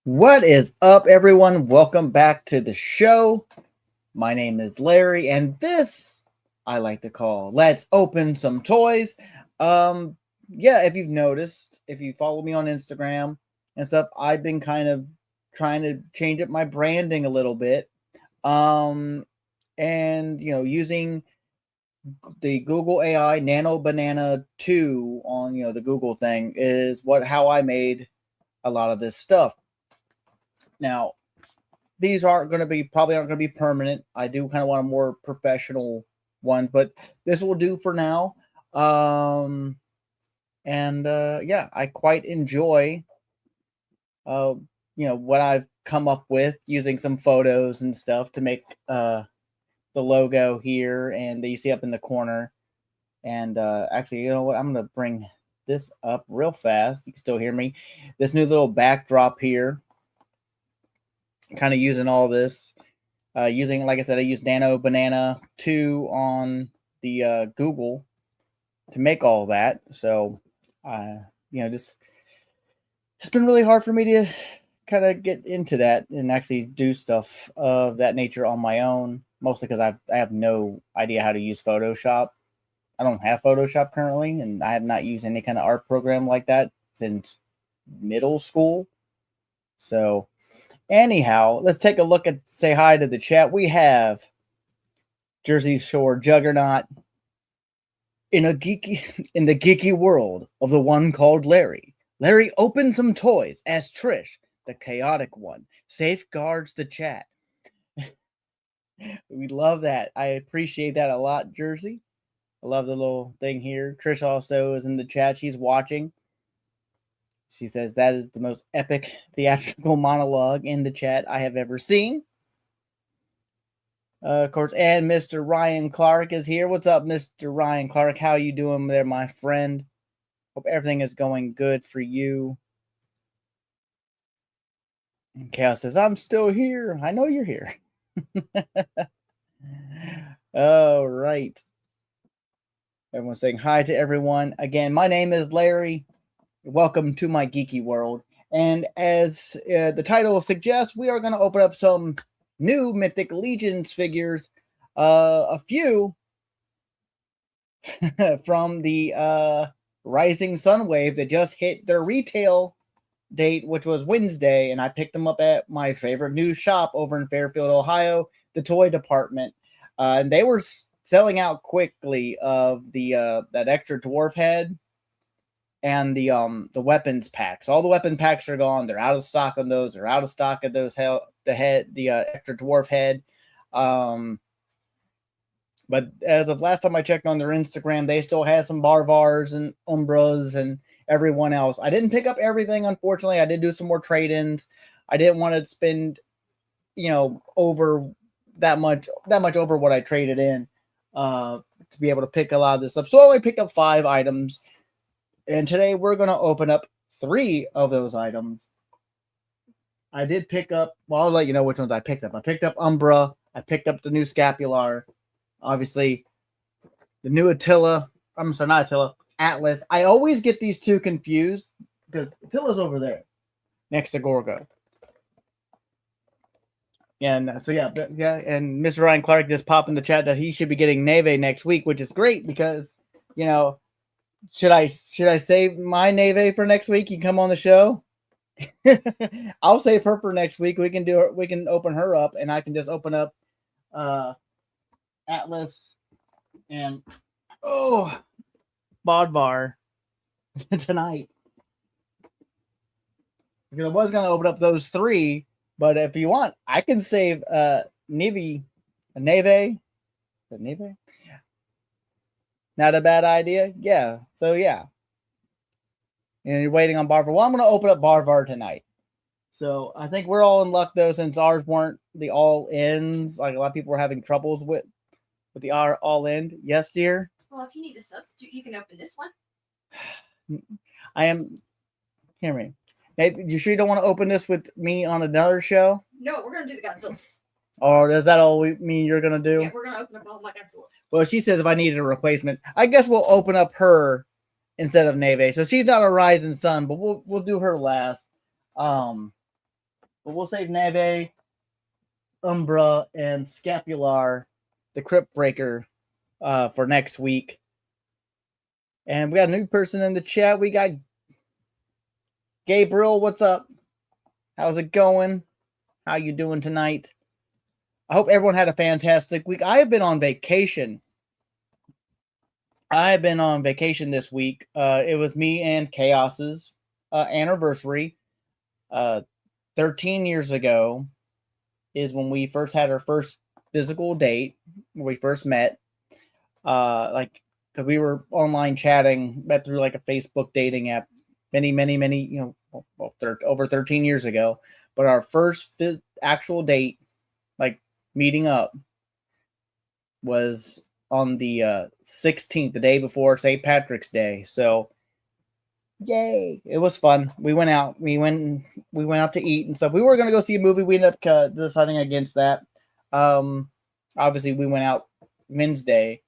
What is up, everyone? Welcome back to the show. My name is Larry, and this I like to call Let's Open Some Toys. Yeah, if you've noticed, if you follow me on Instagram and stuff, I've been kind of trying to change up my branding a little bit. Um, and using the Google AI Nano Banana 2 on the Google thing is how I made a lot of this stuff. Now, these probably aren't going to be permanent. I do kind of want a more professional one, but this will do for now. Yeah, I quite enjoy what I've come up with using some photos and stuff to make the logo here and that you see up in the corner. And actually, you know what? I'm going to bring this up real fast. You can still hear me. This new little backdrop here, kind of using all this. Like I said, I used Nano Banana 2 on the Google to make all that. So, just it's been really hard for me to kind of get into that and actually do stuff of that nature on my own. Mostly because I have no idea how to use Photoshop. I don't have Photoshop currently, and I have not used any kind of art program like that since middle school. So, anyhow, let's take a look at say hi to the chat. We have Jersey Shore Juggernaut in the geeky world of the one called Larry. Larry opens some toys as Trish, the chaotic one, safeguards the chat. We love that. I appreciate that a lot, Jersey. I love the little thing here. Trish also is in the chat. She's watching. She says that is the most epic theatrical monologue in the chat I have ever seen. Of course, and Mr. Ryan Clark is here. What's up, Mr. Ryan Clark? How you doing there, my friend? Hope everything is going good for you. And Chaos says, I'm still here. I know you're here. All right. Everyone's saying hi to everyone. Again, my name is Larry. Welcome to my geeky world. And as the title suggests, we are going to open up some new Mythic Legions figures. A few from the Rising Sun Wave that just hit their retail date, which was Wednesday. And I picked them up at my favorite new shop over in Fairfield, Ohio, the toy department. And they were selling out quickly of the that extra dwarf head and the weapons packs. All the weapon packs are gone. They're out of stock on those. They're out of stock of those the extra dwarf head. But as of last time I checked on their Instagram, they still had some Bodvars and Uumbras and everyone else. I didn't pick up everything, unfortunately. I did do some more trade-ins. I didn't want to spend, over that much over what I traded in to be able to pick a lot of this up. So I only picked up 5 items. And today we're going to open up 3 of those items. I did pick up, I'll let you know which ones I picked up. I picked up Uumbra. I picked up the new Skapular. Obviously, the new Attlus. I'm sorry, not Attlus. Attlus. I always get these two confused because Attila's over there next to Gorgo. And so, yeah. And Mr. Ryan Clark just popped in the chat that he should be getting Neve next week, which is great because, should I save my Neve for next week? You come on the show. I'll save her for next week. We can do it. We can open her up, and I can just open up Attlus and Bodvar tonight. Because I was going to open up those 3, but if you want, I can save Neve. Not a bad idea. Yeah. So, yeah. And you're waiting on Bodvar. Well, I'm going to open up Bodvar tonight. So, I think we're all in luck, though, since ours weren't the all-ins. Like, a lot of people were having troubles with the all-in. Yes, dear? Well, if you need a substitute, you can open this one. I am... Hear me. Maybe, you sure you don't want to open this with me on another show? No, we're going to do the Godzillas. Or does that all mean you're going to do? Yeah, we're going to open up all my Godzillas. Well, she says if I needed a replacement, I guess we'll open up her instead of Neve. So she's not a Rising Sun, but we'll do her last. But we'll save Neve, Uumbra, and Skapular The Cryptbreaker for next week. And we got a new person in the chat. We got Gabriel. What's up? How's it going? How you doing tonight? I hope everyone had a fantastic week. I have been on vacation. I've been on vacation this week. It was me and Chaos's anniversary. 13 years ago is when we first had our first physical date, when we first met. Because we were online chatting, met through like a Facebook dating app many, over 13 years ago. But our first actual date, like meeting up, was on the 16th, the day before St. Patrick's Day. So, yay! It was fun. We went out. We went out to eat and stuff. We were gonna go see a movie. We ended up deciding against that. Obviously, we went out Wednesday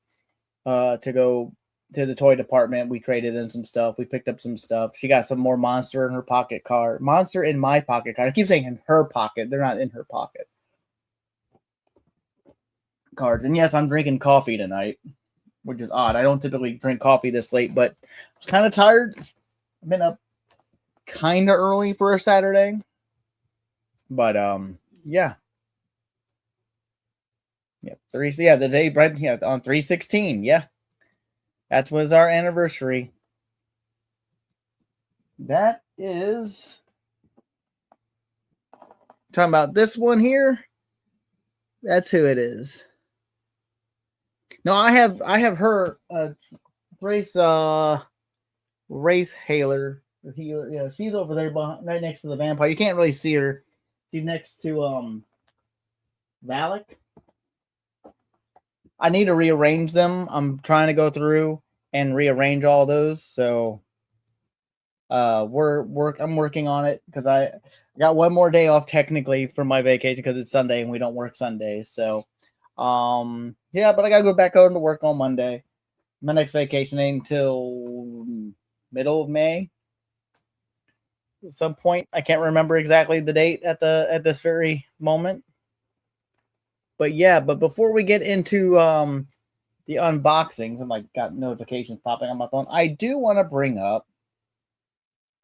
to go to the toy department. We traded in some stuff. We picked up some stuff. She got some more Monster in her pocket card. Monster in my pocket card. I keep saying in her pocket. They're not in her pocket. Cards. And yes, I'm drinking coffee tonight, which is odd. I don't typically drink coffee this late, but I was kind of tired. I've been up kind of early for a Saturday. But yeah. Yeah, the day right on 3/16. Yeah. That was our anniversary. That is talking about this one here. That's who it is. No, I have her Race Haler. Yeah, she's over there right next to the vampire. You can't really see her. She's next to Valak. I need to rearrange them. I'm trying to go through and rearrange all those. So I'm working on it because I got one more day off technically for my vacation because it's Sunday and we don't work Sundays. So yeah, but I gotta go back out to work on Monday. My next vacation ain't until middle of May. At some point. I can't remember exactly the date at this very moment. But yeah, but before we get into the unboxings, and like got notifications popping on my phone, I do want to bring up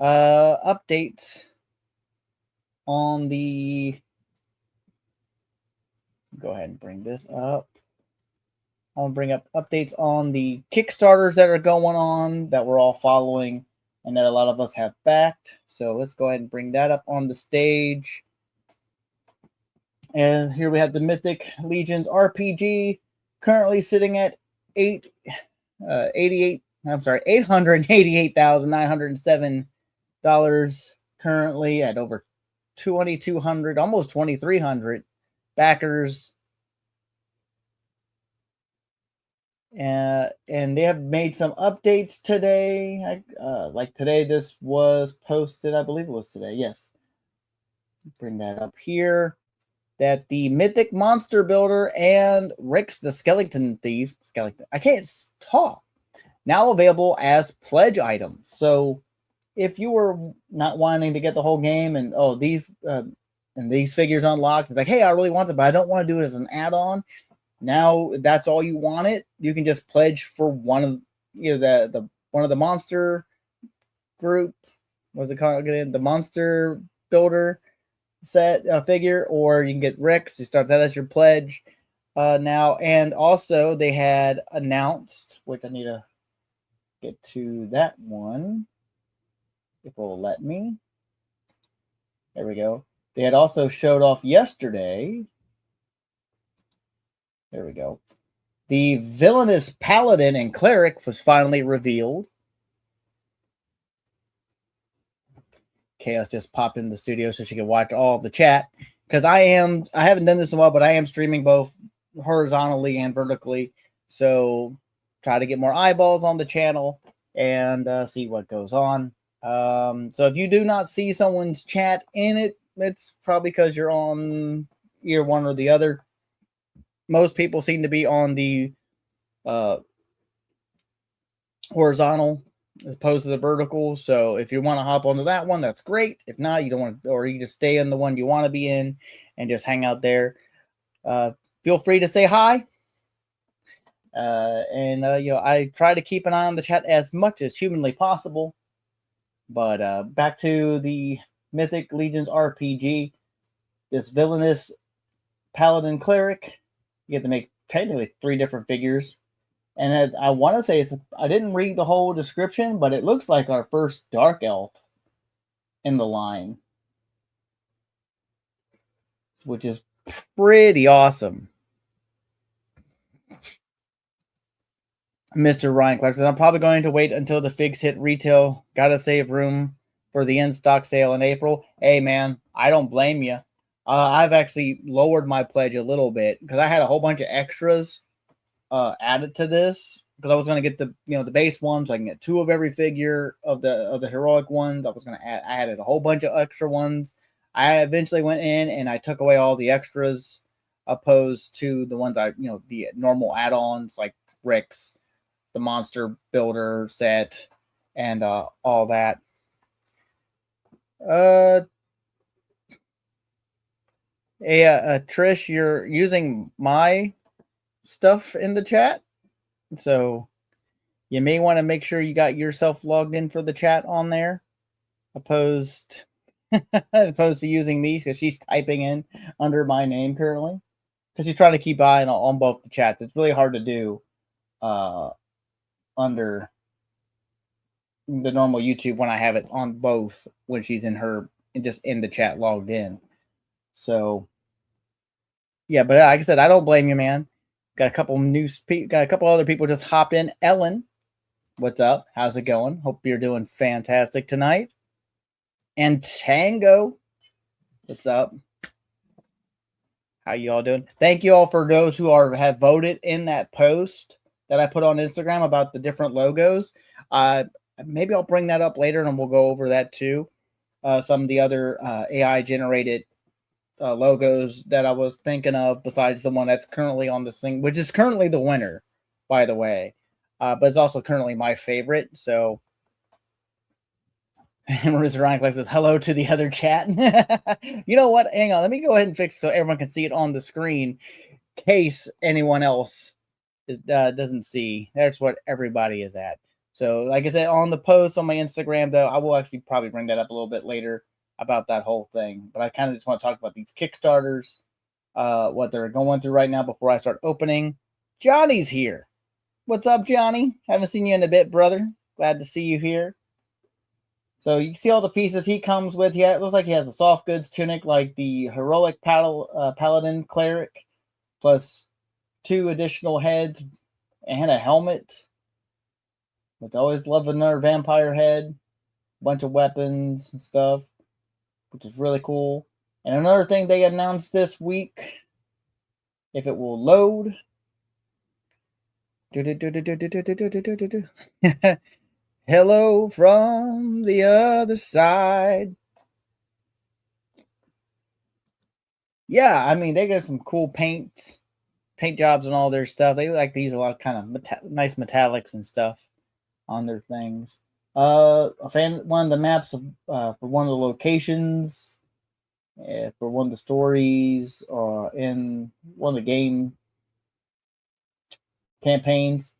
updates on the. Go ahead and bring this up. I want to bring up updates on the Kickstarters that are going on that we're all following and that a lot of us have backed. So let's go ahead and bring that up on the stage. And here we have the Mythic Legions RPG, currently sitting at $888,907 currently at over 2,200, almost 2,300 backers. And they have made some updates today. Like today, this was posted. I believe it was today. Yes. Bring that up here. That the Mythic Monster Builder and Rix the Skeleton Thief, I can't talk, now available as pledge items. So if you were not wanting to get the whole game and these figures unlocked, it's like, hey, I really want them, but I don't want to do it as an add-on. Now if that's all you want it, you can just pledge for one of the one of the monster group. What's it called again? The Monster Builder set figure, or you can get Rix. You start that as your pledge now. And also they had announced, which I need to get to that one if it will let me. There we go. They had also showed off yesterday. There we go. The Villainous Paladin and Cleric was finally revealed. Chaos just popped in the studio so she could watch all of the chat. Because I haven't done this in a while, but I am streaming both horizontally and vertically. So try to get more eyeballs on the channel and see what goes on. So if you do not see someone's chat in it, it's probably because you're on either one or the other. Most people seem to be on the horizontal as opposed to the vertical. So if you want to hop onto that one, that's great. If not, you don't want to, or you just stay in the one you want to be in and just hang out there. Feel free to say hi. I try to keep an eye on the chat as much as humanly possible. But back to the Mythic Legions RPG, this villainous paladin cleric. You get to make technically 3 different figures. And I want to say I didn't read the whole description, but it looks like our first dark elf in the line, which is pretty awesome. Mr. Ryan Clark says, I'm probably going to wait until the figs hit retail. Gotta save room for the in-stock sale in April. Hey, man, I don't blame you. I've actually lowered my pledge a little bit because I had a whole bunch of extras added to this because I was going to get the base ones. So I can get 2 of every figure of the heroic ones. I was going to add. I added a whole bunch of extra ones. I eventually went in and I took away all the extras, opposed to the ones the normal add-ons like bricks, the monster builder set, and all that. Trish, you're using my stuff in the chat, so you may want to make sure you got yourself logged in for the chat on there, opposed to using me because she's typing in under my name currently because she's trying to keep eye on both the chats. It's really hard to do under the normal YouTube when I have it on both when she's just in the chat logged in. So yeah, but like I said, I don't blame you, man. Got a couple other people just hopped in. Ellen, what's up? How's it going? Hope you're doing fantastic tonight. And Tango, what's up? How you all doing? Thank you all for those who have voted in that post that I put on Instagram about the different logos. Maybe I'll bring that up later and we'll go over that too. Some of the other AI generated logos that I was thinking of besides the one that's currently on this thing, which is currently the winner, by the way. But it's also currently my favorite. So Marissa Ryan says hello to the other chat. You know what? Hang on. Let me go ahead and fix it so everyone can see it on the screen in case anyone else doesn't see. That's what everybody is at. So like I said, on the post on my Instagram, though, I will actually probably bring that up a little bit later about that whole thing. But I kind of just want to talk about these Kickstarters, what they're going through right now before I start opening. Johnny's here. What's up, Johnny? Haven't seen you in a bit, brother. Glad to see you here. So you see all the pieces he comes with. It looks like he has a soft goods tunic like the heroic paladin cleric, plus 2 additional heads and a helmet. But I always love another vampire head, bunch of weapons and stuff, which is really cool. And another thing they announced this week, if it will load. Hello from the other side. Yeah, I mean, they got some cool paint jobs and all their stuff. They like to use a lot of kind of nice metallics and stuff on their things. One of the maps for one of the locations, for one of the stories, or in one of the game campaigns.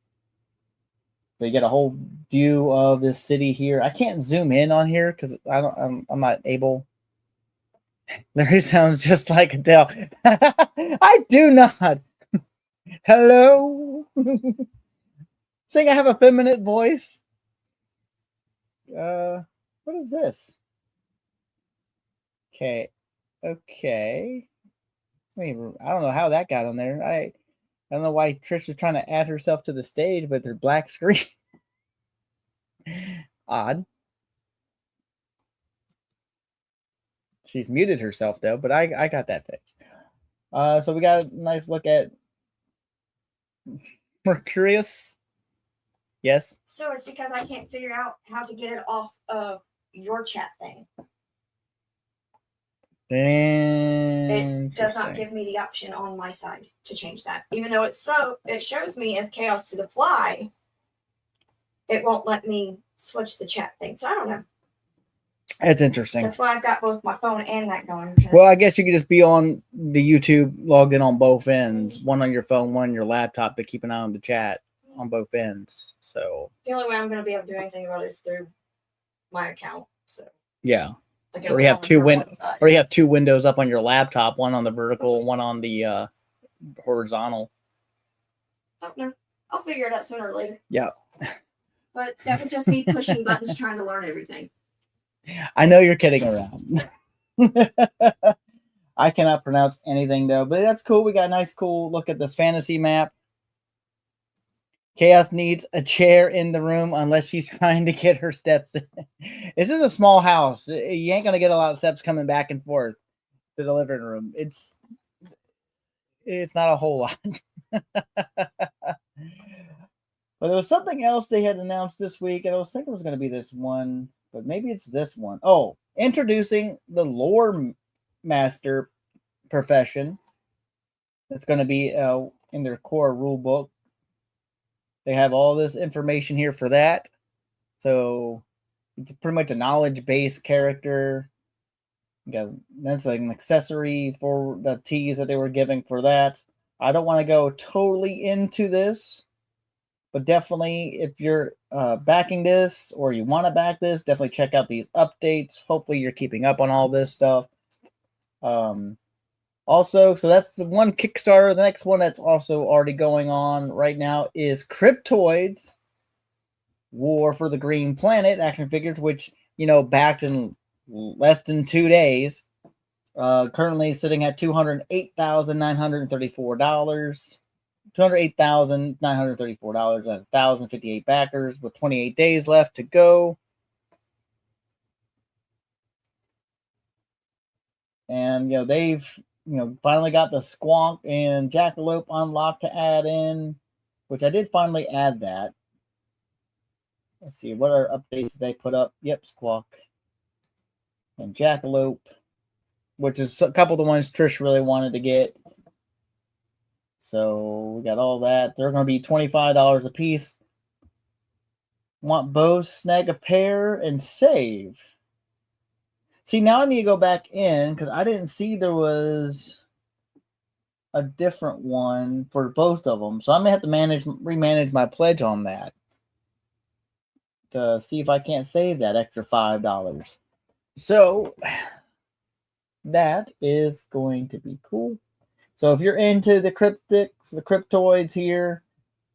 So you get a whole view of this city here. I can't zoom in on here because I'm not able. Larry sounds just like Adele. I do not. Hello. Saying I have a feminine voice. What is this? Okay. I don't know how that got on there. I don't know why Trish is trying to add herself to the stage, but their black screen. Odd. She's muted herself though, but I got that fixed. So we got a nice look at Mercurius. Yes. So it's because I can't figure out how to get it off of your chat thing. It does not give me the option on my side to change that. Even though it shows me as Chaos to the Fly, it won't let me switch the chat thing. So I don't know. That's interesting. That's why I've got both my phone and that going. Well, I guess you could just be on the YouTube, logged in on both ends, one on your phone, one on your laptop, to keep an eye on the chat on both ends. So the only way I'm going to be able to do anything about it is through my account. So yeah, like or you have two windows up on your laptop, one on the vertical, one on the horizontal. I don't know. I'll figure it out sooner or later. Yeah. But that would just be pushing buttons, trying to learn everything. I know you're kidding around. I cannot pronounce anything though, but that's cool. We got a nice, cool look at this fantasy map. Chaos needs a chair in the room unless she's trying to get her steps in. This is a small house. You ain't gonna get a lot of steps coming back and forth to the living room. It's not a whole lot. But there was something else they had announced this week, and I was thinking it was going to be this one, but maybe it's this one. Oh, introducing the lore master profession. It's going to be in their core rule book. They have all this information here for that. So it's pretty much a knowledge-based character. That's like an accessory for the teas that they were giving for that. I don't want to go totally into this, but definitely if you're backing this or you want to back this, definitely check out these updates. Hopefully you're keeping up on all this stuff. Also, so that's the one Kickstarter. The next one that's also already going on right now is Cryptoids War for the Green Planet action figures, which, backed in less than 2 days. Currently sitting at $208,934. $208,934 at 1,058 backers with 28 days left to go. And they've finally got the Squonk and Jackalope unlocked to add in, which I did finally add that. Let's see, what are updates they put up? Yep, Squawk and Jackalope, which is a couple of the ones Trish really wanted to get. So we got all that. They're going to be $25 a piece. Want both, snag a pair, and save. See, now I need to go back in because I didn't see there was a different one for both of them. So I'm going to have to remanage my pledge on that to see if I can't save that extra $5. So that is going to be cool. So if you're into the cryptics, the cryptoids here,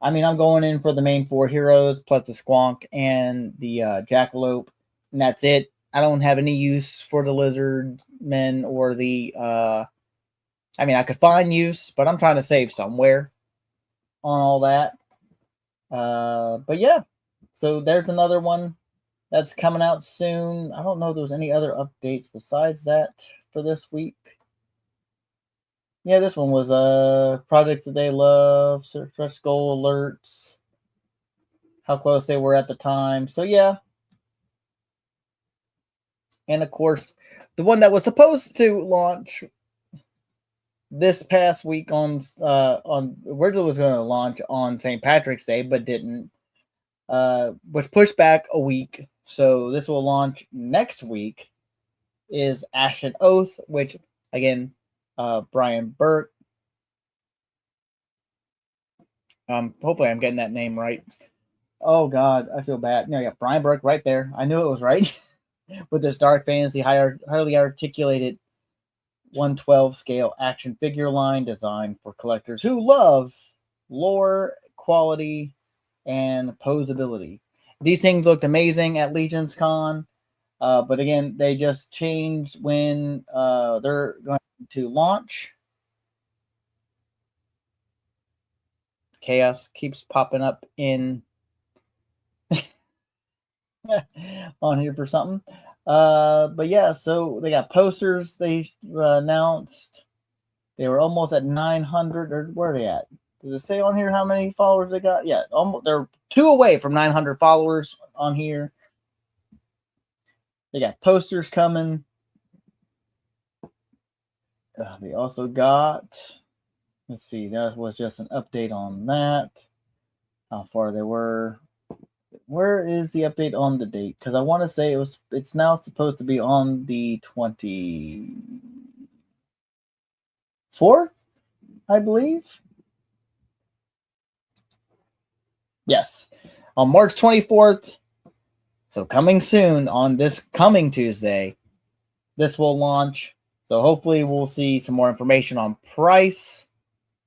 I'm going in for the main 4 heroes plus the Squonk and the Jackalope, and that's it. I don't have any use for the lizard men or the I could find use, but I'm trying to save somewhere on all that. But yeah, so there's another one that's coming out soon. I don't know if there's any other updates besides that for this week. Yeah, this one was project that they love, stretch goal alerts, how close they were at the time. So yeah. And of course, the one that was supposed to launch this past week on originally was going to launch on St. Patrick's Day, but didn't. Was pushed back a week. So this will launch next week. Is Ashen Oath, which again, Brian Burke. Hopefully I'm getting that name right. Oh God, I feel bad. No, yeah, Brian Burke right there. I knew it was right. With this dark fantasy, highly articulated 1/12 scale action figure line designed for collectors who love lore, quality, and posability. These things looked amazing at Legions Con, but again, they just changed when they're going to launch. Chaos keeps popping up in on here for something. But yeah, so they got posters they announced. They were almost at 900, or where are they at? Does it say on here how many followers they got? Yeah, almost, they're 2 away from 900 followers on here. They got posters coming. They also got, let's see, that was just an update on that. How far they were. Where is the update on the date? Because I want to say it's now supposed to be on the 24th, I believe. Yes, on March 24th. So coming soon on this coming Tuesday, this will launch. So hopefully we'll see some more information on price.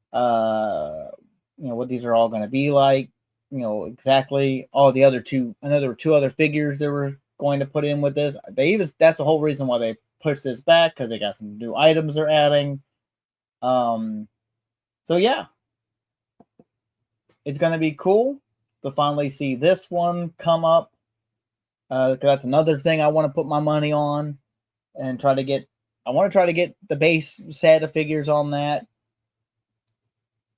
What these are all going to be like. Exactly all the other two other figures they were going to put in with this. That's the whole reason why they pushed this back, because they got some new items they're adding. So yeah, it's going to be cool to finally see this one come up. That's another thing I want to put my money on and try to get. I want to try to get the base set of figures on that,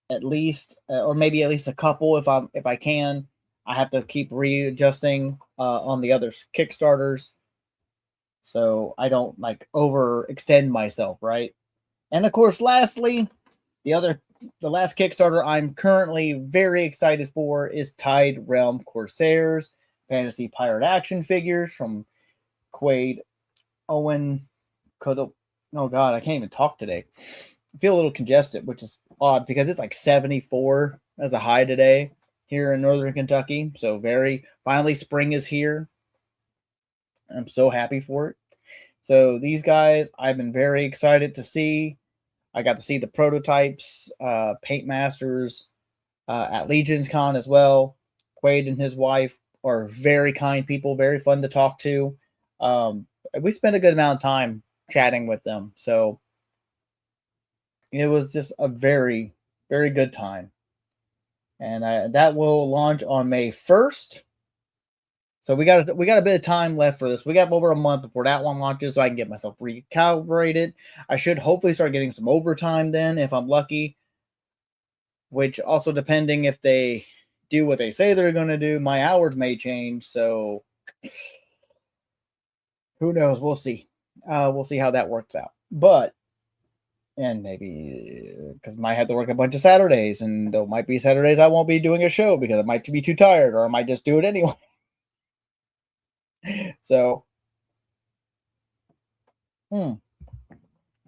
at least, or maybe at least a couple if I can. I have to keep readjusting on the other Kickstarters, so I don't like overextend myself, right? And of course, lastly, the last Kickstarter I'm currently very excited for is Tide Realm Corsairs Fantasy Pirate action figures from Quade Owen. Oh God, I can't even talk today. I feel a little congested, which is odd because it's like 74 as a high today here in Northern Kentucky. So finally spring is here. I'm so happy for it. So these guys, I've been very excited to see. I got to see the prototypes, Paint Masters at Legions Con as well. Quade and his wife are very kind people, very fun to talk to. We spent a good amount of time chatting with them. So it was just a very, very good time. And that will launch on May 1st. So we got a bit of time left for this. We got over a month before that one launches, so I can get myself recalibrated. I should hopefully start getting some overtime then, if I'm lucky. Which also, depending if they do what they say they're going to do, my hours may change. So who knows? We'll see. We'll see how that works out. And maybe because I might have to work a bunch of Saturdays, and there might be Saturdays I won't be doing a show because I might be too tired, or I might just do it anyway. So,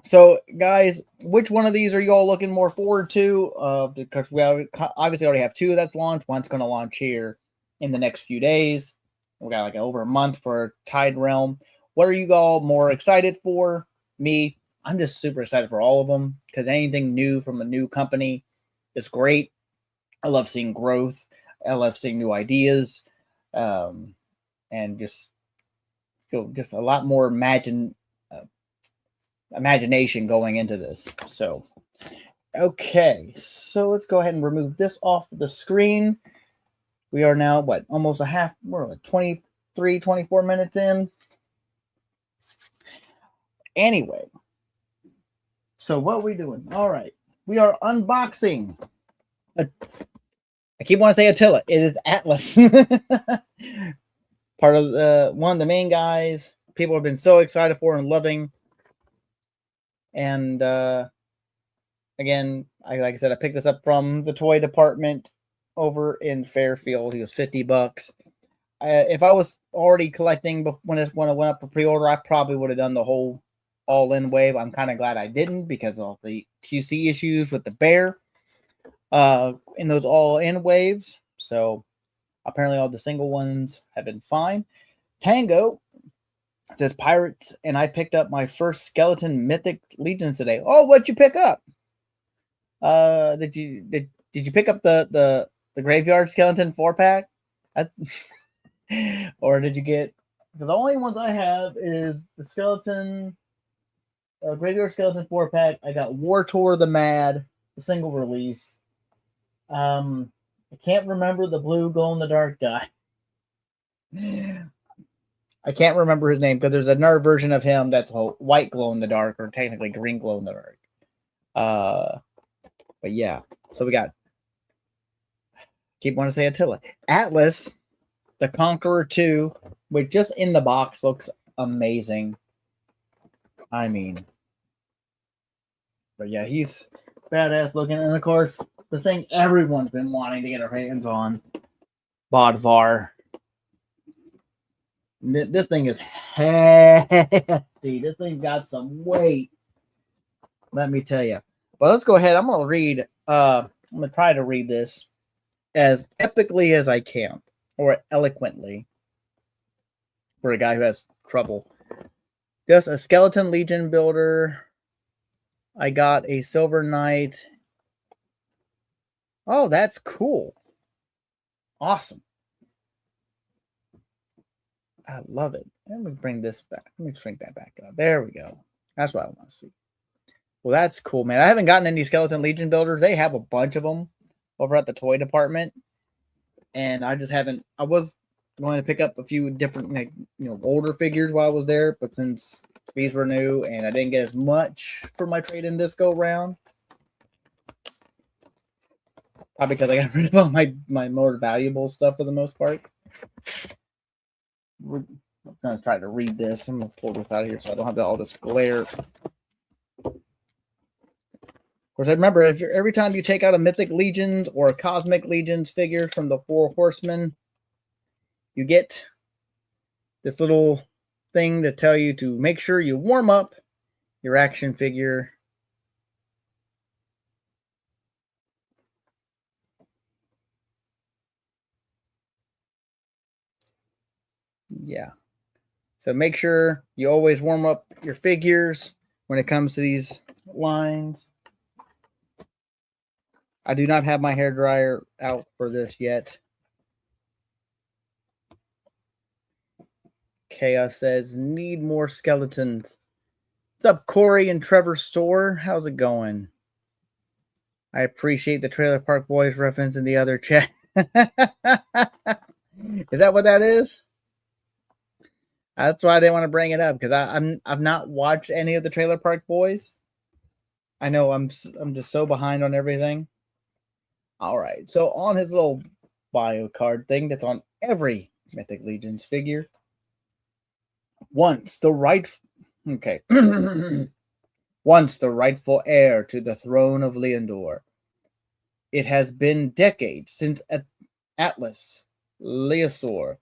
So, guys, which one of these are you all looking more forward to? Because we obviously already have two that's launched. One's going to launch here in the next few days. We got like over a month for Tide Realm. What are you all more excited for? Me, I'm just super excited for all of them because anything new from a new company is great. I love seeing growth. I love seeing new ideas, and just feel just a lot more imagination going into this. So, okay, so let's go ahead and remove this off the screen. We are now, almost we're 23, 24 minutes in. Anyway, so what are we doing? All right, we are unboxing. I keep wanting to say Attila. It is Attlus. Part of one of the main guys. People have been so excited for and loving. And again, like I said, I picked this up from the toy department over in Fairfield. He was $50. If I was already collecting when it went up for pre-order, I probably would have done the whole all-in wave. I'm kind of glad I didn't because of the QC issues with the bear in those all-in waves. So apparently all the single ones have been fine. Tango says Pirates, and I picked up my first skeleton Mythic Legions today. Oh, what'd you pick up? Did you pick up the Graveyard Skeleton 4-pack? Or did you get, because the only ones I have is the Skeleton Graveyard Skeleton 4-pack. I got War Tour the Mad, the single release. I can't remember the blue glow-in-the-dark guy. I can't remember his name because there's another version of him that's a white glow-in-the-dark, or technically green glow-in-the-dark. But yeah, so we got, keep wanting to say Attila. Attlus, the Conqueror 2, which just in the box looks amazing. I mean, but yeah, he's badass looking. And of course, the thing everyone's been wanting to get their hands on, Bodvar. This thing is hefty. This thing got some weight. Let me tell you. But let's go ahead. I'm gonna read. I'm gonna try to read this as epically as I can, or eloquently, for a guy who has trouble. Just a skeleton legion builder. I got a silver knight. Oh, that's cool. Awesome. I love it. Let me bring this back. Let me shrink that back up. There we go. That's what I want to see. Well, that's cool, man. I haven't gotten any skeleton legion builders. They have a bunch of them over at the toy department, and I just haven't. I was going to pick up a few different, like, older figures while I was there, but since these were new and I didn't get as much for my trade in this go round, probably because I got rid of all my more valuable stuff for the most part. We're going to try to read this. I'm going to pull this out of here so I don't have all this glare. Of course, I remember every time you take out a Mythic Legions or a Cosmic Legions figure from the Four Horsemen, you get this little thing to tell you to make sure you warm up your action figure. Yeah. So make sure you always warm up your figures when it comes to these lines. I do not have my hairdryer out for this yet. Chaos says, need more skeletons. What's up, Corey and Trevor Store? How's it going? I appreciate the Trailer Park Boys reference in the other chat. Is that what that is? That's why I didn't want to bring it up, because I've not watched any of the Trailer Park Boys. I know I'm just so behind on everything. All right, so on his little bio card thing that's on every Mythic Legions figure, once the rightful heir to the throne of Leandor. It has been decades since Attlus Leasor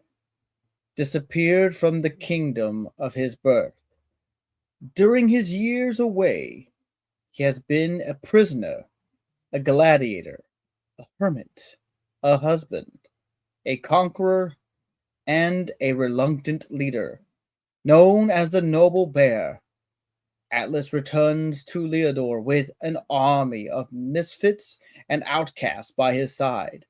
disappeared from the kingdom of his birth. During his years away, he has been a prisoner, a gladiator, a hermit, a husband, a conqueror, and a reluctant leader. Known as the Noble Bear, Attlus returns to Leandor with an army of misfits and outcasts by his side.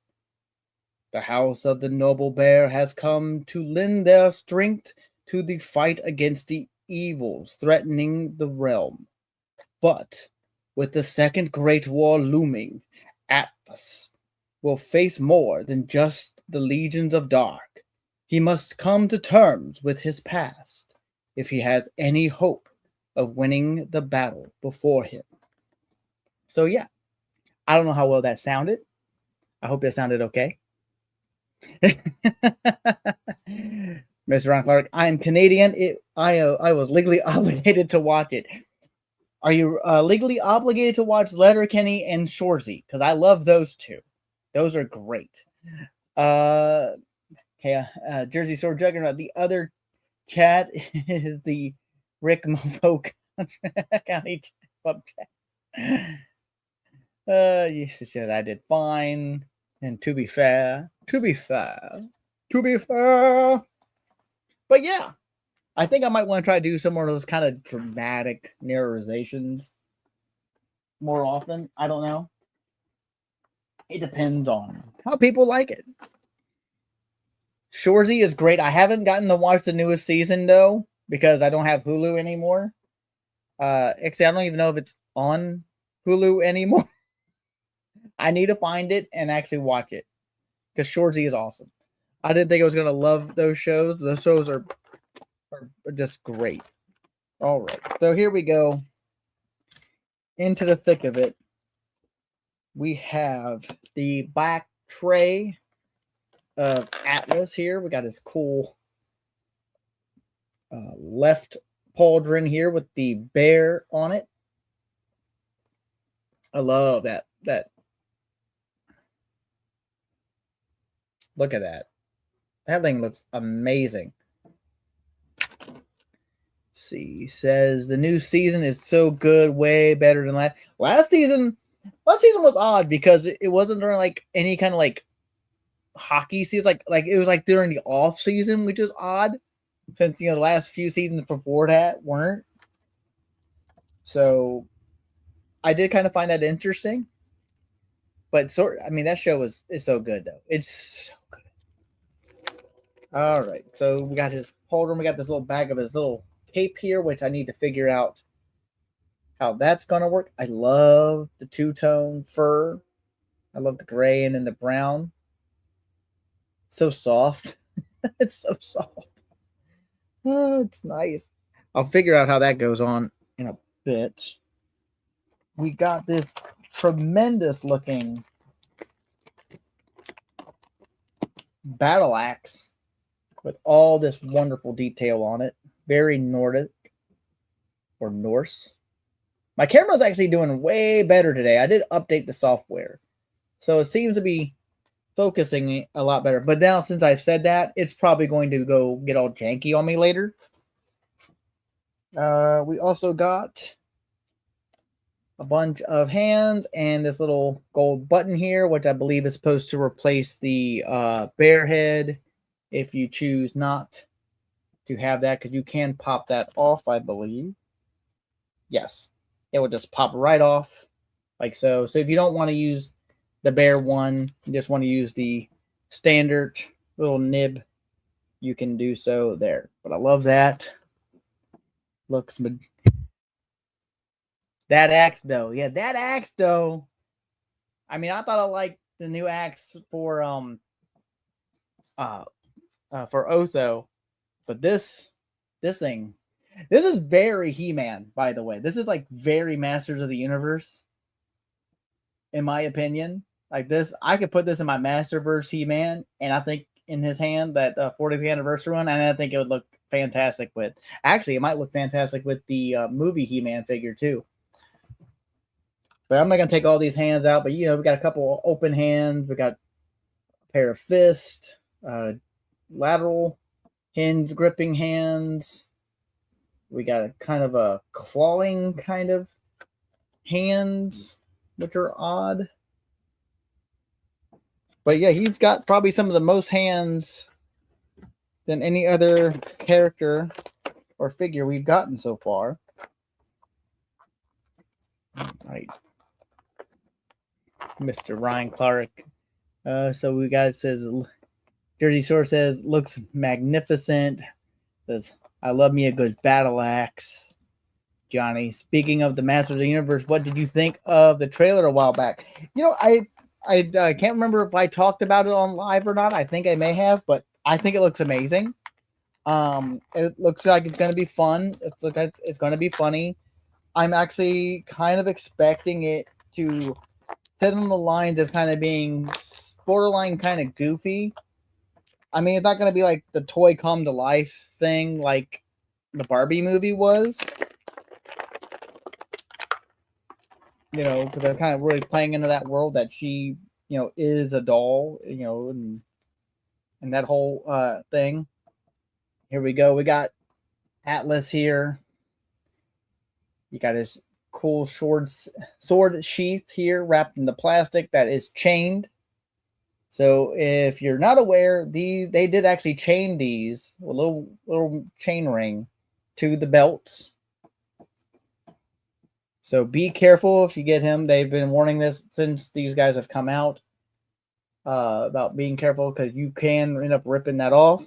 The house of the Noble Bear has come to lend their strength to the fight against the evils threatening the realm. But with the Second Great War looming, Attlus will face more than just the legions of dark. He must come to terms with his past if he has any hope of winning the battle before him. So yeah, I don't know how well that sounded. I hope that sounded okay. Mr. Ron Clark, I am Canadian. I was legally obligated to watch it. Are you legally obligated to watch Letterkenny and Shorzy? Because I love those two. Those are great. Jersey Sword Juggernaut. The other chat is the Rick Mofo County Club chat. You said I did fine. And to be fair. But yeah, I think I might want to try to do some more of those kind of dramatic narratizations more often. I don't know. It depends on how people like it. Shorzy is great. I haven't gotten to watch the newest season though, because I don't have Hulu anymore. Actually, I don't even know if it's on Hulu anymore. I need to find it and actually watch it, because Shorzy is awesome. I didn't think I was going to love those shows. Those shows are just great. All right. So here we go. Into the thick of it. We have the black tray of Attlus here. We got his cool left pauldron here with the bear on it. I love that. Look at that. That thing looks amazing. see. Says the new season is so good, way better than last season. Last season was odd because it wasn't during like any kind of like hockey season. Like it was like during the off season, which is odd since the last few seasons before that weren't. So I did kind of find that interesting. But that show is so good though. It's so good. All right, so we got his holder. We got this little bag of his little cape here, which I need to figure out how that's gonna work. I love the two-tone fur. I love the gray and then the brown. So soft. It's so soft. Oh, it's nice. I'll figure out how that goes on in a bit. We got this tremendous looking battle axe with all this wonderful detail on it. Very Nordic or Norse. My camera's actually doing way better today. I did update the software. So it seems to be focusing a lot better. But now since I've said that, it's probably going to go get all janky on me later. We also got a bunch of hands and this little gold button here, which I believe is supposed to replace the bear head if you choose not to have that, because you can pop that off, I believe. Yes, it will just pop right off like so. So if you don't want to use the bear one, you just want to use the standard little nib, you can do so there. But I love that. Looks that axe though. Yeah, that axe though. I mean, I thought I liked the new axe for Oso, but this thing, this is very He-Man, by the way. This is like very Masters of the Universe, in my opinion. Like this, I could put this in my Masterverse He-Man, and I think in his hand that 40th anniversary one, and I think it would look fantastic with. Actually, it might look fantastic with the movie He-Man figure too. But I'm not gonna take all these hands out. But we got a couple open hands. We got a pair of fists, lateral hinge gripping hands. We got a kind of a clawing kind of hands, which are odd. But yeah, he's got probably some of the most hands than any other character or figure we've gotten so far. All right. Mr. Ryan Clark. So we got, it says, Jersey Shore says, looks magnificent. Says, I love me a good battle axe. Johnny, speaking of the Masters of the Universe, what did you think of the trailer a while back? I can't remember if I talked about it on live or not. I think I may have, but I think it looks amazing. It looks like it's going to be fun. It's going to be funny. I'm actually kind of expecting it to sit on the lines of kind of being borderline kind of goofy. I mean, it's not going to be like the toy come to life thing like the Barbie movie was. Because they're kind of really playing into that world that she, is a doll, and that whole thing. Here we go. We got Attlus here. You got his cool sword sheath here wrapped in the plastic that is chained. So if you're not aware, they did actually chain these, a little chain ring to the belts. So be careful if you get him. They've been warning this since these guys have come out about being careful because you can end up ripping that off.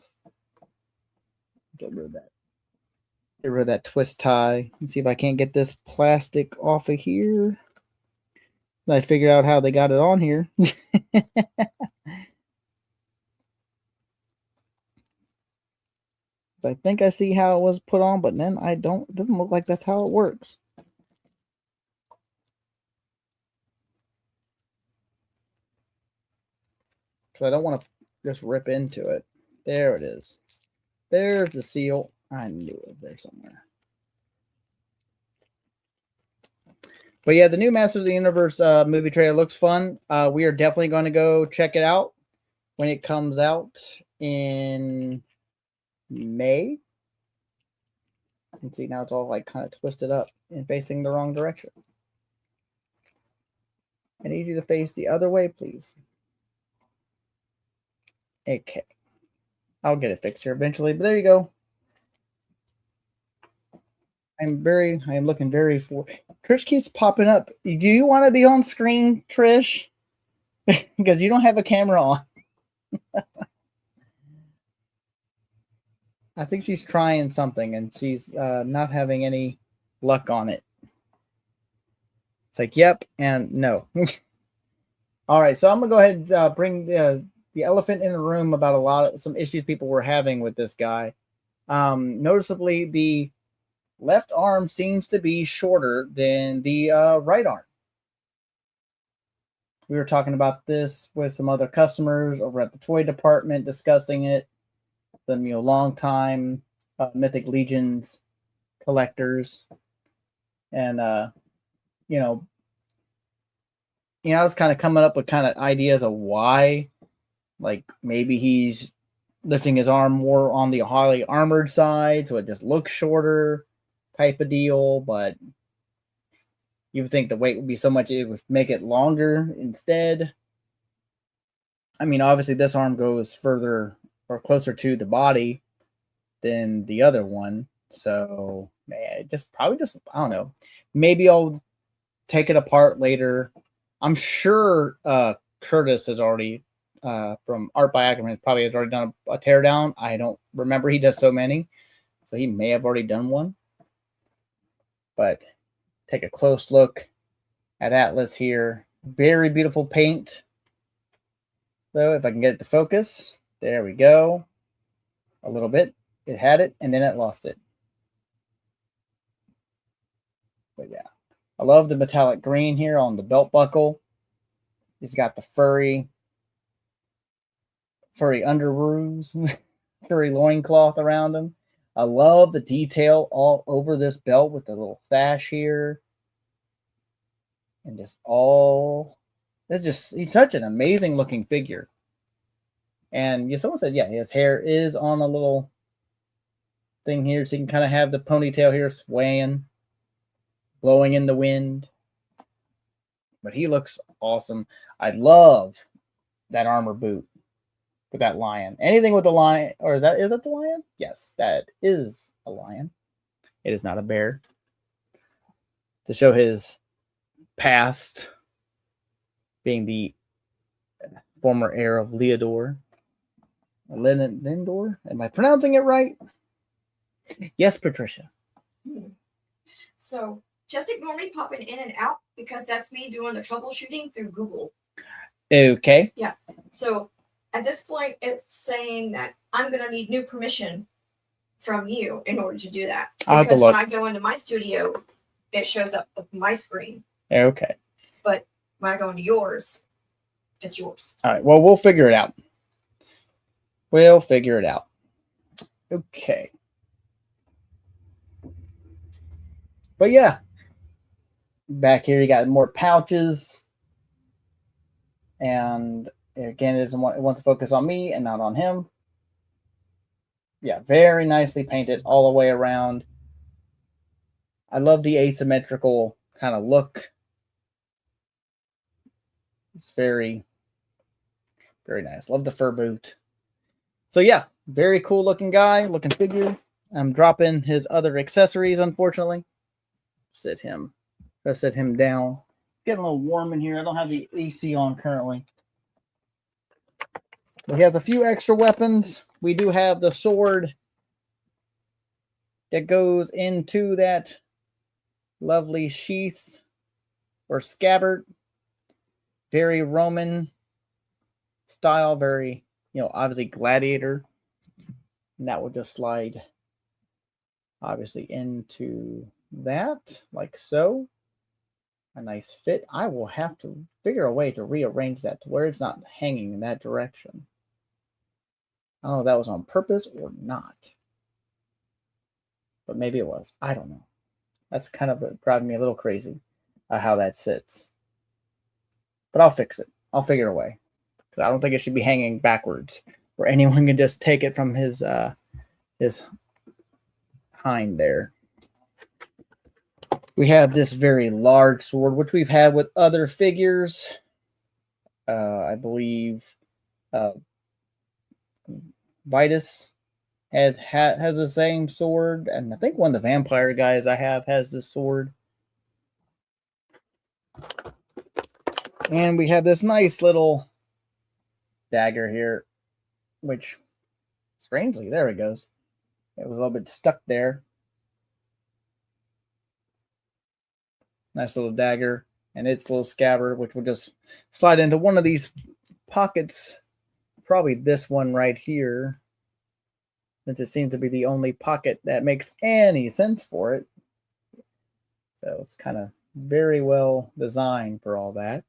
Get rid of that. Get rid of that twist tie. Let's see if I can't get this plastic off of here. I figure out how they got it on here. I think I see how it was put on, but then I don't. It doesn't look like that's how it works. Because I don't want to just rip into it. There it is. There's the seal. I knew it was there somewhere. But yeah, the new Masters of the Universe movie trailer looks fun. We are definitely going to go check it out when it comes out in May. And see, now it's all like kind of twisted up and facing the wrong direction. I need you to face the other way, please. Okay. I'll get it fixed here eventually, but there you go. I am looking very for. Trish keeps popping up. Do you want to be on screen, Trish? Because you don't have a camera on. I think she's trying something and she's not having any luck on it. It's like, yep, and no. All right, so I'm going to go ahead and bring the elephant in the room about some issues people were having with this guy. Noticeably, the left arm seems to be shorter than the right arm. We were talking about this with some other customers over at the toy department, discussing it. Some long time Mythic Legions collectors, and I was kind of coming up with kind of ideas of why, like maybe he's lifting his arm more on the highly armored side, so it just looks shorter, type of deal. But you would think the weight would be so much it would make it longer instead. I mean, obviously this arm goes further or closer to the body than the other one. So man, I don't know. Maybe I'll take it apart later. I'm sure Curtis has already from Art by Ackerman probably has already done a teardown. I don't remember. He does so many. So he may have already done one. But take a close look at Attlus here. Very beautiful paint. So if I can get it to focus. There we go. A little bit. It had it, and then it lost it. But yeah. I love the metallic green here on the belt buckle. He's got the furry underoos, furry loincloth around him. I love the detail all over this belt with the little sash here. And he's such an amazing looking figure. And someone said, yeah, his hair is on a little thing here, so you can kind of have the ponytail here swaying, blowing in the wind. But he looks awesome. I love that armor boot with that lion. Anything with the lion, or is that the lion? Yes, that is a lion. It is not a bear. To show his past, being the former heir of Leodor. Lindor? Am I pronouncing it right? Yes, Patricia. So just ignore me popping in and out because that's me doing the troubleshooting through Google. Okay. Yeah. So at this point, it's saying that I'm going to need new permission from you in order to do that. Because when I go into my studio, it shows up with my screen. Okay. But when I go into yours, it's yours. All right. Well, we'll figure it out. Okay. But yeah. Back here, you got more pouches. And again, it wants to focus on me and not on him. Yeah, very nicely painted all the way around. I love the asymmetrical kind of look. It's very, very nice. Love the fur boot. So yeah, very cool looking guy, looking figure. I'm dropping his other accessories, unfortunately. Let's sit him down. Getting a little warm in here. I don't have the AC on currently. But he has a few extra weapons. We do have the sword that goes into that lovely sheath or scabbard. Very Roman style, very, obviously gladiator. And that will just slide, obviously, into that, like so. A nice fit. I will have to figure a way to rearrange that to where it's not hanging in that direction. I don't know if that was on purpose or not. But maybe it was. I don't know. That's kind of driving me a little crazy how that sits. But I'll fix it. I'll figure a way. Because I don't think it should be hanging backwards where anyone can just take it from his hind there. We have this very large sword, which we've had with other figures. I believe Vitus has the same sword, and I think one of the vampire guys I have has this sword. And we have this nice little dagger here, which strangely, there it goes. It was a little bit stuck there. Nice little dagger, and its little scabbard, which will just slide into one of these pockets. Probably this one right here, since it seems to be the only pocket that makes any sense for it. So it's kind of very well designed for all that.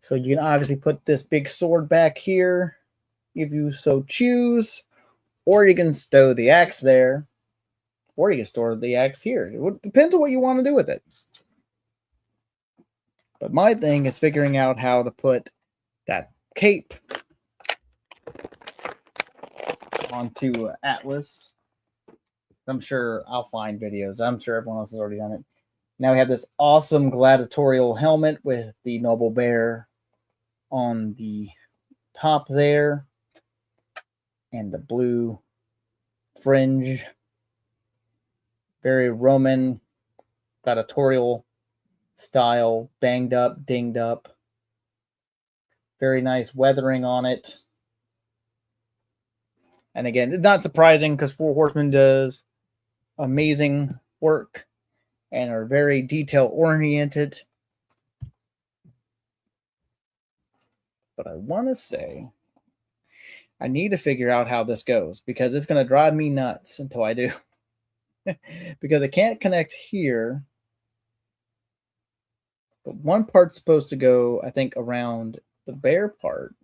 So you can obviously put this big sword back here if you so choose, or you can stow the axe there, or you can store the axe here. It depends on what you want to do with it. But my thing is figuring out how to put that cape onto Attlus. I'm sure I'll find videos. I'm sure everyone else has already done it. Now we have this awesome gladiatorial helmet with the noble bear on the top there, and the blue fringe. Very Roman gladiatorial style, banged up, dinged up. Very nice weathering on it. And again, it's not surprising because Four Horsemen does amazing work and are very detail oriented. But I want to say I need to figure out how this goes, because it's going to drive me nuts until I do. Because I can't connect here. But one part's supposed to go, I think, around the bear part.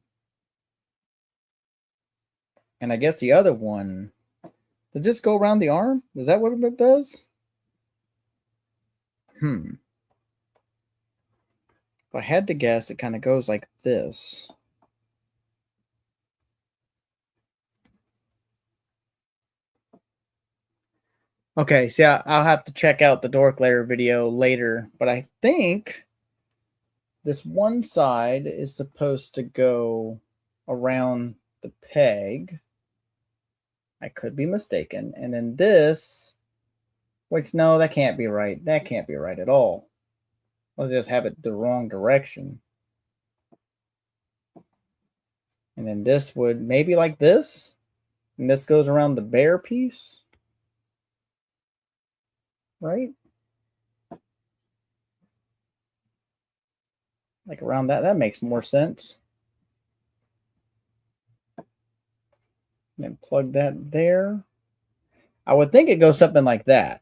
And I guess the other one, does it just go around the arm? Is that what it does? If I had to guess, it kind of goes like this. Okay, see, I'll have to check out the Dork Lair video later, but I think this one side is supposed to go around the peg. I could be mistaken. And then this, which, no, that can't be right. That can't be right at all. I'll just have it the wrong direction. And then this would maybe like this. And this goes around the bear piece. Right? Like around that. That makes more sense. And then plug that there. I would think it goes something like that.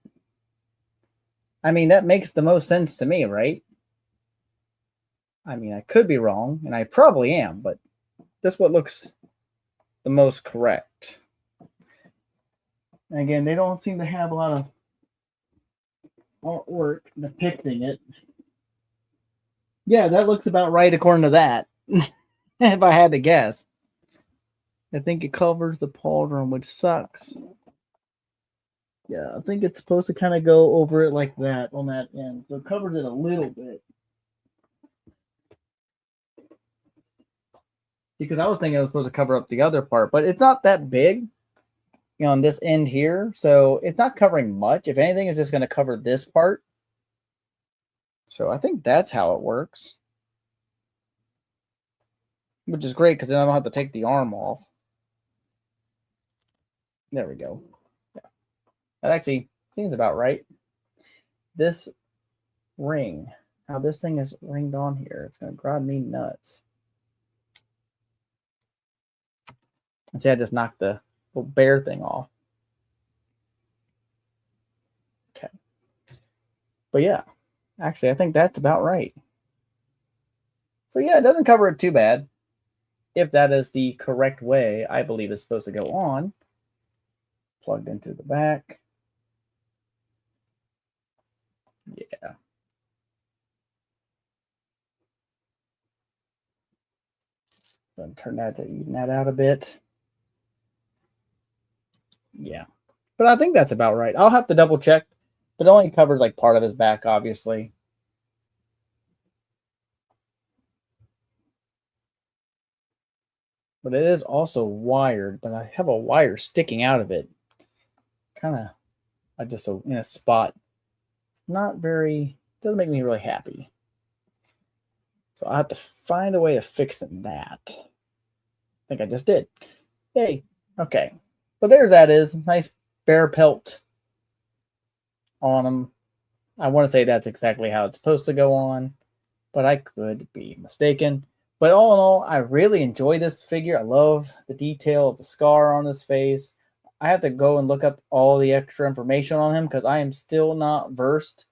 I mean, that makes the most sense to me, right? I mean, I could be wrong, and I probably am, but that's what looks the most correct. And again, they don't seem to have a lot of artwork depicting it. Yeah, that looks about right according to that. If I had to guess. I think it covers the pauldron, which sucks. Yeah, I think it's supposed to kind of go over it like that on that end. So it covers it a little bit. Because I was thinking it was supposed to cover up the other part, but it's not that big, on this end here. So it's not covering much. If anything, it's just going to cover this part. So I think that's how it works. Which is great because then I don't have to take the arm off. There we go. Yeah. That actually seems about right. This ring, how this thing is ringed on here, it's going to drive me nuts. And see, I just knocked the little bear thing off. Okay. But yeah, actually, I think that's about right. So yeah, it doesn't cover it too bad. If that is the correct way, I believe it's supposed to go on. Plugged into the back. Yeah. Going to turn that to even that out a bit. Yeah. But I think that's about right. I'll have to double check But it only covers like part of his back, obviously. But it is also wired, but I have a wire sticking out of it. Kind of, I just in a spot. Not very, doesn't make me really happy. So I have to find a way to fix that. I think I just did. Yay. Okay. But there's that is. Nice bear pelt on him. I want to say that's exactly how it's supposed to go on, but I could be mistaken. But all in all, I really enjoy this figure. I love the detail of the scar on his face. I have to go and look up all the extra information on him because I am still not versed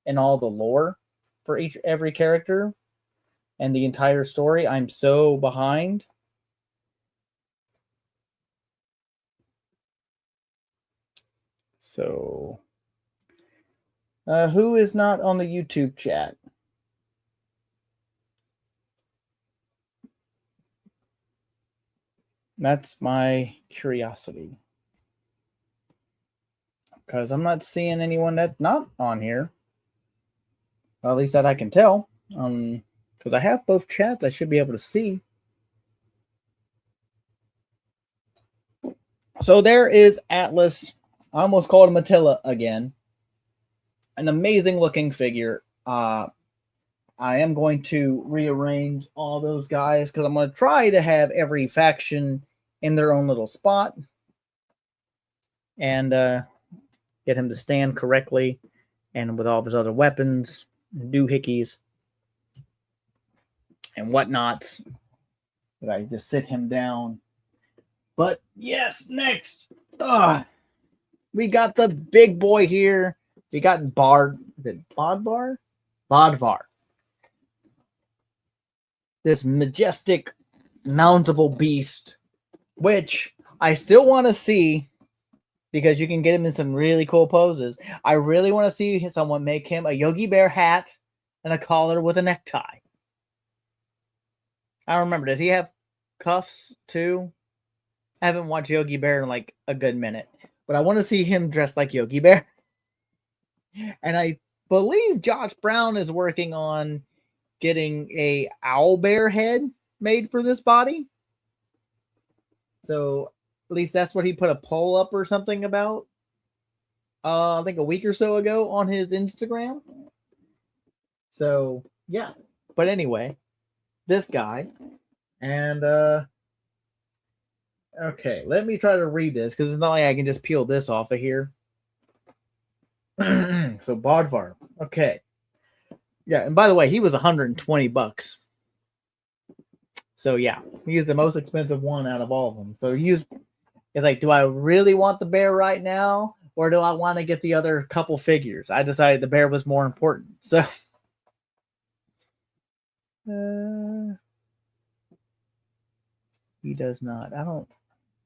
in all the lore for every character and the entire story. I'm so behind. So, who is not on the YouTube chat? That's my curiosity. Because I'm not seeing anyone that's not on here. Well, at least that I can tell. Because I have both chats, I should be able to see. So there is Attlus. I almost called him Attila again. An amazing looking figure. I am going to rearrange all those guys because I'm going to try to have every faction in their own little spot. And get him to stand correctly. And with all of his other weapons, doohickeys, and whatnots. But I just sit him down. But yes, next. We got the big boy here. We got Bodvar? Bodvar. This majestic, mountable beast, which I still want to see because you can get him in some really cool poses. I really want to see someone make him a Yogi Bear hat and a collar with a necktie. I don't remember. Did he have cuffs too? I haven't watched Yogi Bear in like a good minute. But I want to see him dressed like Yogi Bear. And I believe Josh Brown is working on getting a owl bear head made for this body. So at least that's what he put a poll up or something about. I think a week or so ago on his Instagram. So yeah. But anyway, this guy. And okay, let me try to read this because it's not like I can just peel this off of here. So Bodvar. Okay. Yeah, and by the way, he was $120. So yeah, he is the most expensive one out of all of them. So it's like, do I really want the bear right now? Or do I want to get the other couple figures? I decided the bear was more important. So he does not. I don't know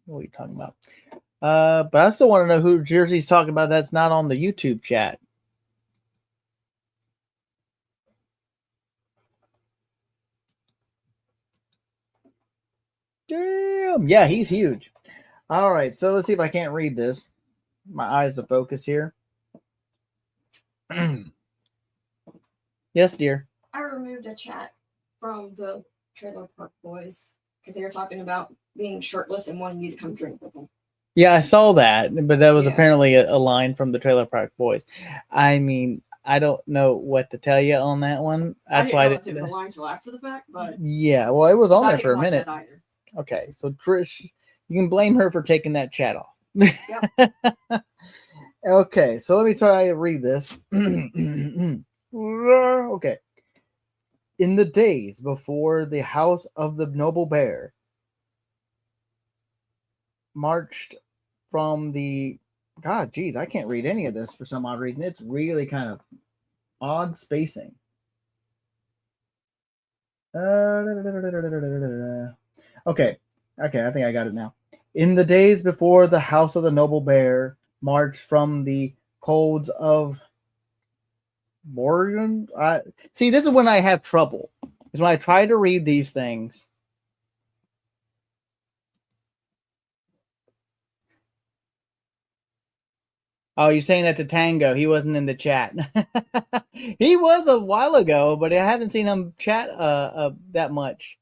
what you're talking about. But I still want to know who Jersey's talking about that's not on the YouTube chat. Damn. Yeah, he's huge. All right, so let's see if I can't read this. My eyes are focused here. Yes, dear. I removed a chat from the Trailer Park Boys because they were talking about being shirtless and wanting you to come drink with them. Yeah, I saw that, but that was apparently a line from the Trailer Park Boys. I mean, I don't know what to tell you on that one. That's why I didn't know it was a line until after the fact, but yeah, well, it was on there for a minute. Okay, so Trish, you can blame her for taking that chat off. Yep. Okay, so let me try to read this. Okay. In the days before the house of the noble bear marched from the... God, geez, I can't read any of this for some odd reason. It's really kind of odd spacing. Okay, I think I got it now. In the days before the house of the noble bear marched from the colds of Morgan. See, this is when I have trouble. Is when I try to read these things. Oh, you're saying that to Tango. He wasn't in the chat. He was a while ago, but I haven't seen him chat that much.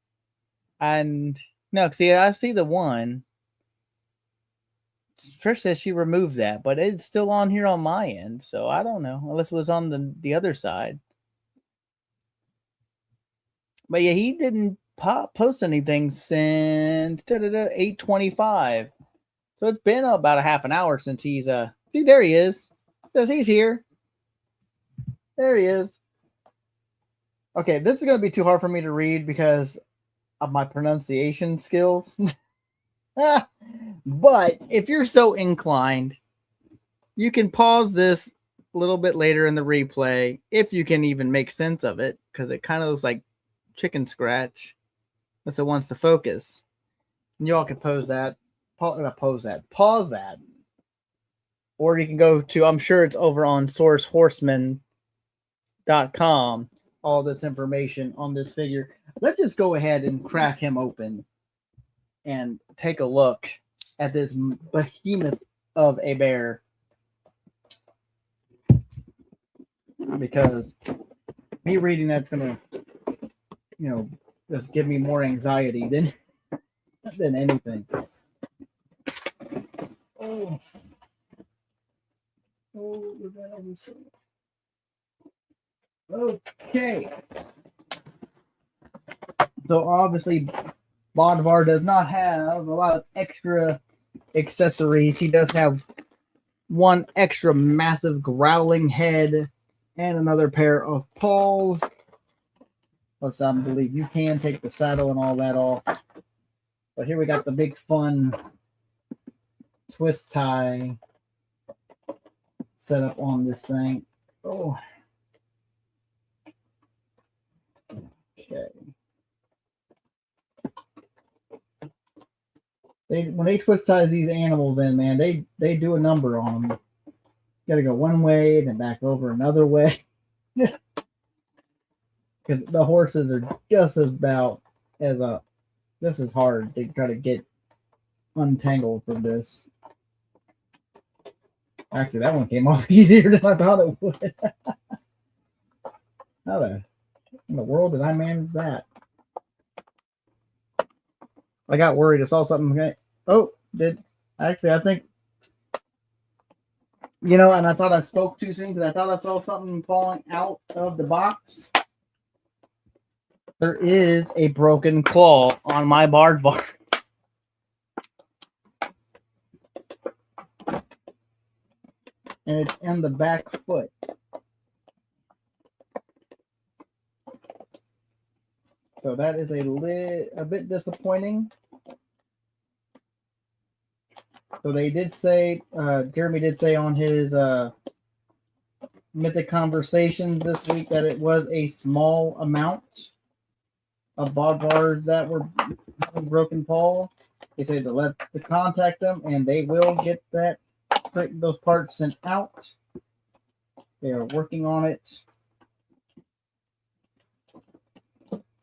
And no, see, I see the one. Trish says she removed that, but it's still on here on my end, so I don't know unless it was on the other side. But yeah, he didn't post anything since 8:25. So it's been about a half an hour since he's see, there he is. Says he's here. There he is. Okay, this is going to be too hard for me to read because of my pronunciation skills. But if you're so inclined, you can pause this a little bit later in the replay if you can even make sense of it, because it kind of looks like chicken scratch unless it wants to focus. And y'all can pause that. Or you can go to, I'm sure it's over on sourcehorseman.com, all this information on this figure. Let's just go ahead and crack him open and take a look at this behemoth of a bear. Because me reading that's going to, just give me more anxiety than anything. Okay. So obviously, Bodvar does not have a lot of extra accessories. He does have one extra massive growling head and another pair of paws. Plus, I believe you can take the saddle and all that off. But here we got the big fun twist tie set up on this thing. Oh. Okay. When they twist ties these animals in, man, they do a number on them. You gotta go one way, then back over another way. Because the horses are just as hard to try to get untangled from this. Actually, that one came off easier than I thought it would. How in the world did I manage that? I got worried. I saw something. Oh, I think, and I thought I spoke too soon because I thought I saw something falling out of the box. There is a broken claw on my Bodvar. And it's in the back foot. So that is a bit disappointing. So they did say, Jeremy did say on his Mythic Conversations this week that it was a small amount of Bodvars that were having broken paws. They said to contact them, and they will get those parts sent out. They are working on it.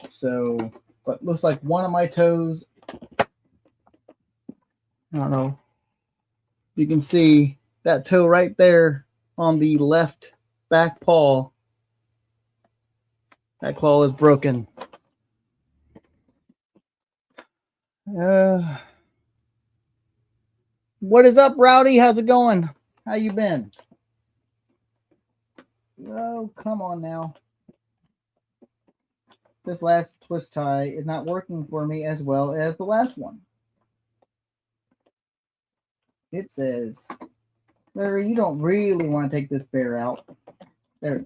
So, but looks like one of my toes, I don't know. You can see that toe right there on the left back paw. That claw is broken. What is up, Rowdy? How's it going? How you been? Oh, come on now. This last twist tie is not working for me as well as the last one. It says, Larry, you don't really want to take this bear out. There.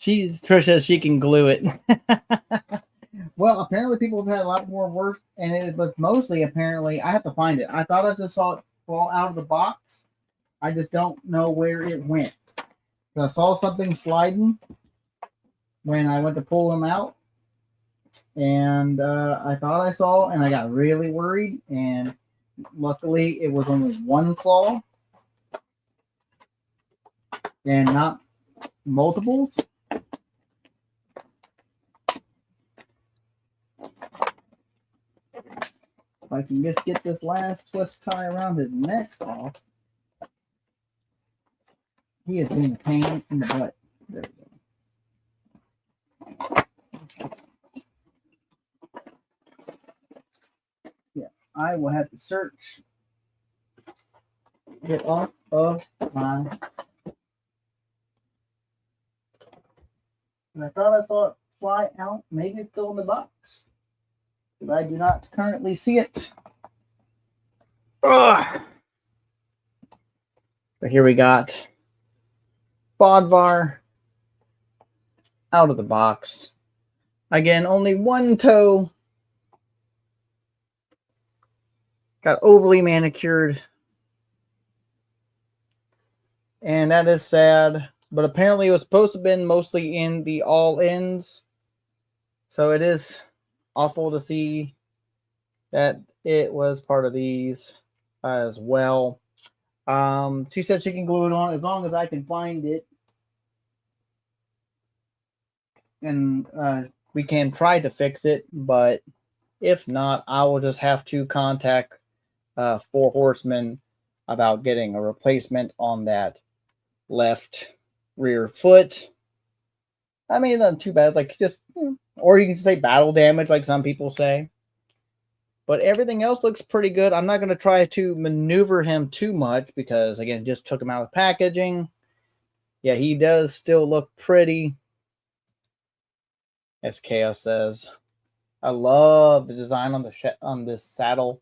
Trish says she can glue it. Well, apparently people have had a lot more worse, and it was mostly apparently, I have to find it. I thought I just saw it fall out of the box. I just don't know where it went. So I saw something sliding when I went to pull them out, and I thought I saw, and I got really worried, and luckily it was only one claw and not multiples. If I can just get this last twist tie around his neck off. He is being a pain in the butt. There we go. Yeah, I will have to search it off of my. And I saw it fly out. Maybe it's still in the box. But I do not currently see it. Ugh. But here we got Bodvar out of the box. Again, only one toe. Got overly manicured. And that is sad. But apparently it was supposed to have been mostly in the all-ins. So it is awful to see that it was part of these as well. She said she can glue it on as long as I can find it. And we can try to fix it, but if not, I will just have to contact Four Horsemen about getting a replacement on that left rear foot. I mean, not too bad. Like, just, or you can say battle damage, like some people say. But everything else looks pretty good. I'm not going to try to maneuver him too much because, again, just took him out of the packaging. Yeah, he does still look pretty, as Chaos says. I love the design on this saddle.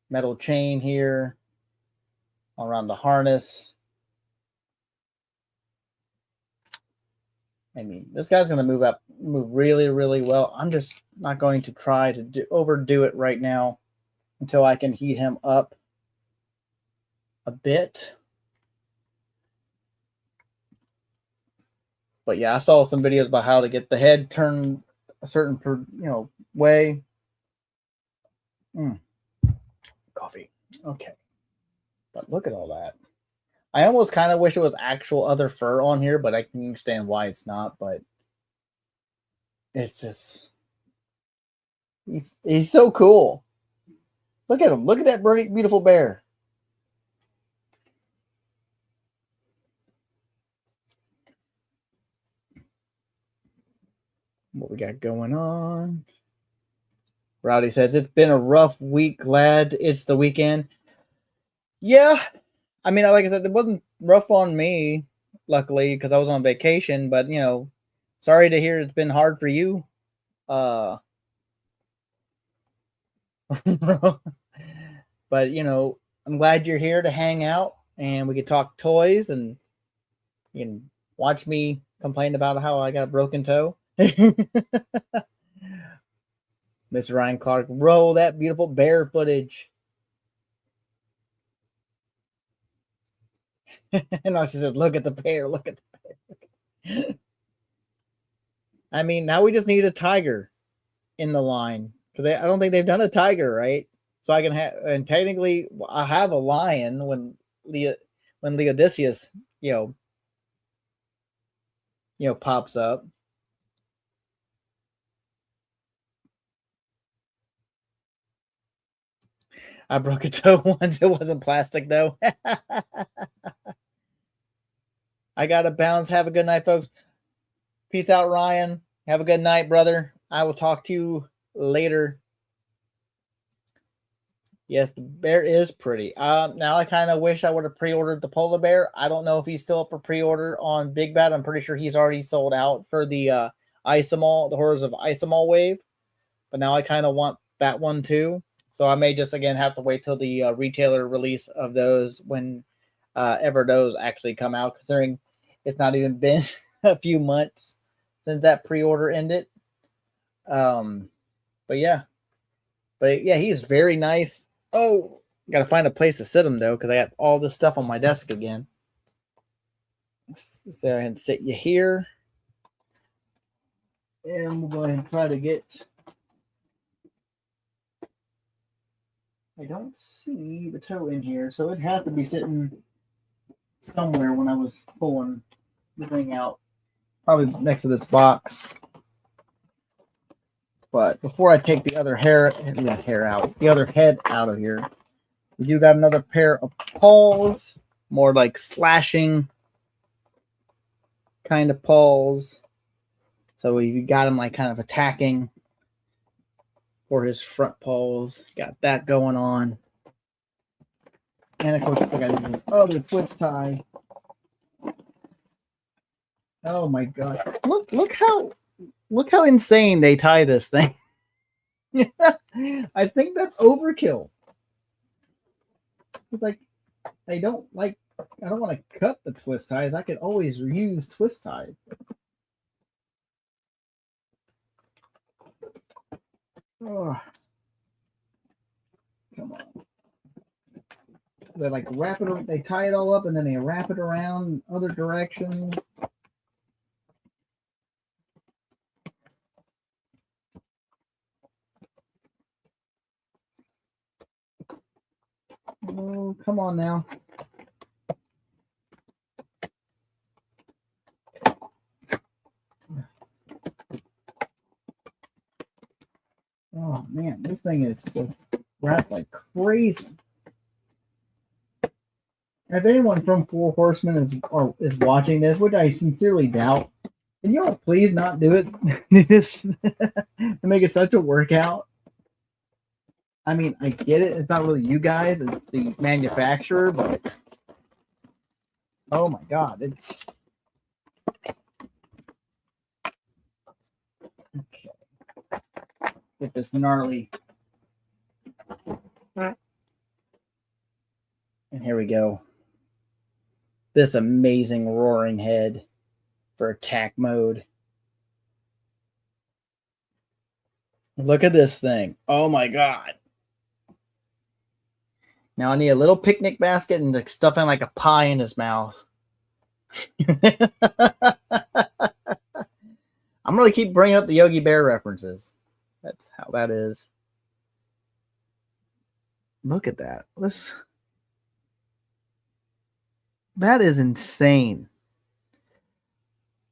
Metal chain here around the harness. I mean, this guy's going to move really, really well. I'm just not going to try to overdo it right now until I can heat him up a bit. But yeah, I saw some videos about how to get the head turned a certain way. Coffee. Okay. But look at all that. I almost kind of wish it was actual other fur on here, but I can understand why it's not. But it's just, he's so cool. Look at him. Look at that beautiful bear. What we got going on? Rowdy says, it's been a rough week, glad it's the weekend. Yeah. I mean, like I said, it wasn't rough on me, luckily, because I was on vacation. But, sorry to hear it's been hard for you. But, I'm glad you're here to hang out and we could talk toys and you can watch me complain about how I got a broken toe. Mr. Ryan Clark, roll that beautiful bear footage. And now she says, look at the bear, look at the bear. I mean, now we just need a tiger in the line. Because I don't think they've done a tiger, right? So I can have, and technically I have a lion when Leodicius, pops up. I broke a toe once. It wasn't plastic, though. I got to bounce. Have a good night, folks. Peace out, Ryan. Have a good night, brother. I will talk to you later. Yes, the bear is pretty. Now I kind of wish I would have pre-ordered the polar bear. I don't know if he's still up for pre-order on Big Bad. I'm pretty sure he's already sold out for the Isomol, the Horrors of Isomol wave. But now I kind of want that one too. So I may just, again, have to wait till the retailer release of those when ever those actually come out, considering it's not even been a few months since that pre-order ended. But yeah, he's very nice. Oh, gotta find a place to sit him though, because I got all this stuff on my desk again. Let's go ahead and sit you here, and we'll go ahead and try to get. I don't see the toe in here, so it has to be sitting somewhere when I was pulling the thing out. Probably next to this box. But before I take the other the other head out of here, we do got another pair of paws, more like slashing kind of paws. So we got him like kind of attacking for his front paws. Got that going on. And of course, we got the other twist tie. Oh my gosh! Look how insane they tie this thing. I think that's overkill. It's like I don't want to cut the twist ties. I could always reuse twist ties. Oh, come on. They like wrap it. They tie it all up and then they wrap it around other directions. Oh, come on now. Oh man, this thing is wrapped like crazy. If anyone from Four Horsemen is watching this, which I sincerely doubt, can y'all please not do it to make it such a workout? I mean, I get it. It's not really you guys. It's the manufacturer, but oh my God, it's okay. Get this gnarly. And here we go. This amazing roaring head for attack mode. Look at this thing. Oh my God. Now I need a little picnic basket and to stuff in like a pie in his mouth. I'm going to keep bringing up the Yogi Bear references. That's how that is. Look at that. That is insane.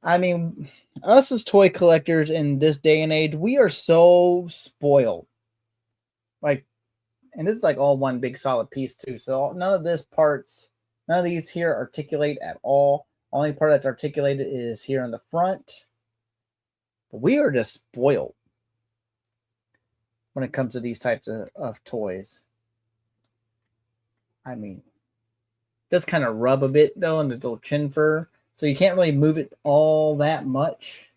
I mean, us as toy collectors in this day and age, we are so spoiled. Like, and this is like all one big solid piece too. So none of these here articulate at all. Only part that's articulated is here in the front. But we are just spoiled when it comes to these types of toys. I mean, does kind of rub a bit though in the little chin fur. So you can't really move it all that much.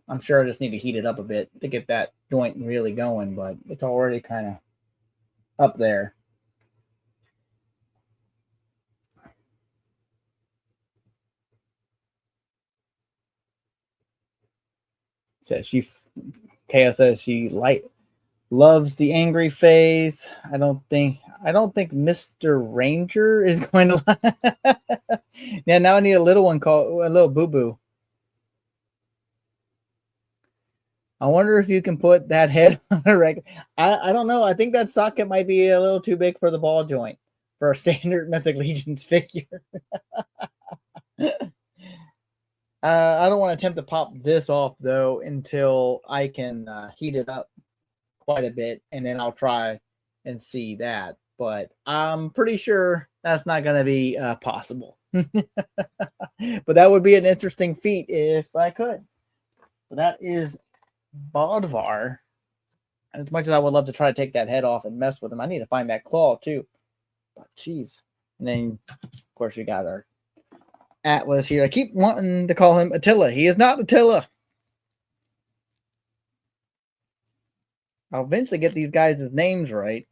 I'm sure I just need to heat it up a bit to get that joint really going, but it's already kind of up there. Says Chaos says she loves the angry phase. I don't think Mr. Ranger is going to. Yeah, now I need a little one called a little boo boo. I wonder if you can put that head on a regular. I don't know. I think that socket might be a little too big for the ball joint for a standard Mythic Legions figure. I don't want to attempt to pop this off though until I can heat it up quite a bit, and then I'll try and see that. But I'm pretty sure that's not going to be possible. But that would be an interesting feat if I could. But that is Bodvar. As much as I would love to try to take that head off and mess with him, I need to find that claw too. But jeez. And then, of course, we got our Attlus here. I keep wanting to call him Attila. He is not Attila. I'll eventually get these guys' names right.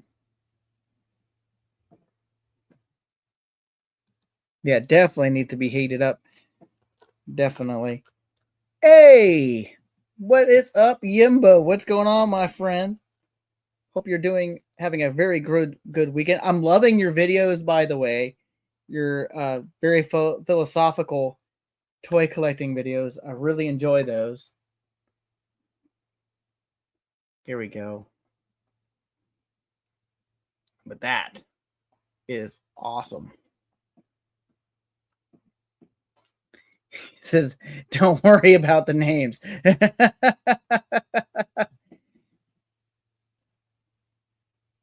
Yeah, definitely needs to be heated up. Definitely. Hey! What is up, Yimbo? What's going on, my friend? Hope you're having a very good weekend. I'm loving your videos, by the way. Your very philosophical toy collecting videos. I really enjoy those. Here we go. But that is awesome. It says, don't worry about the names. But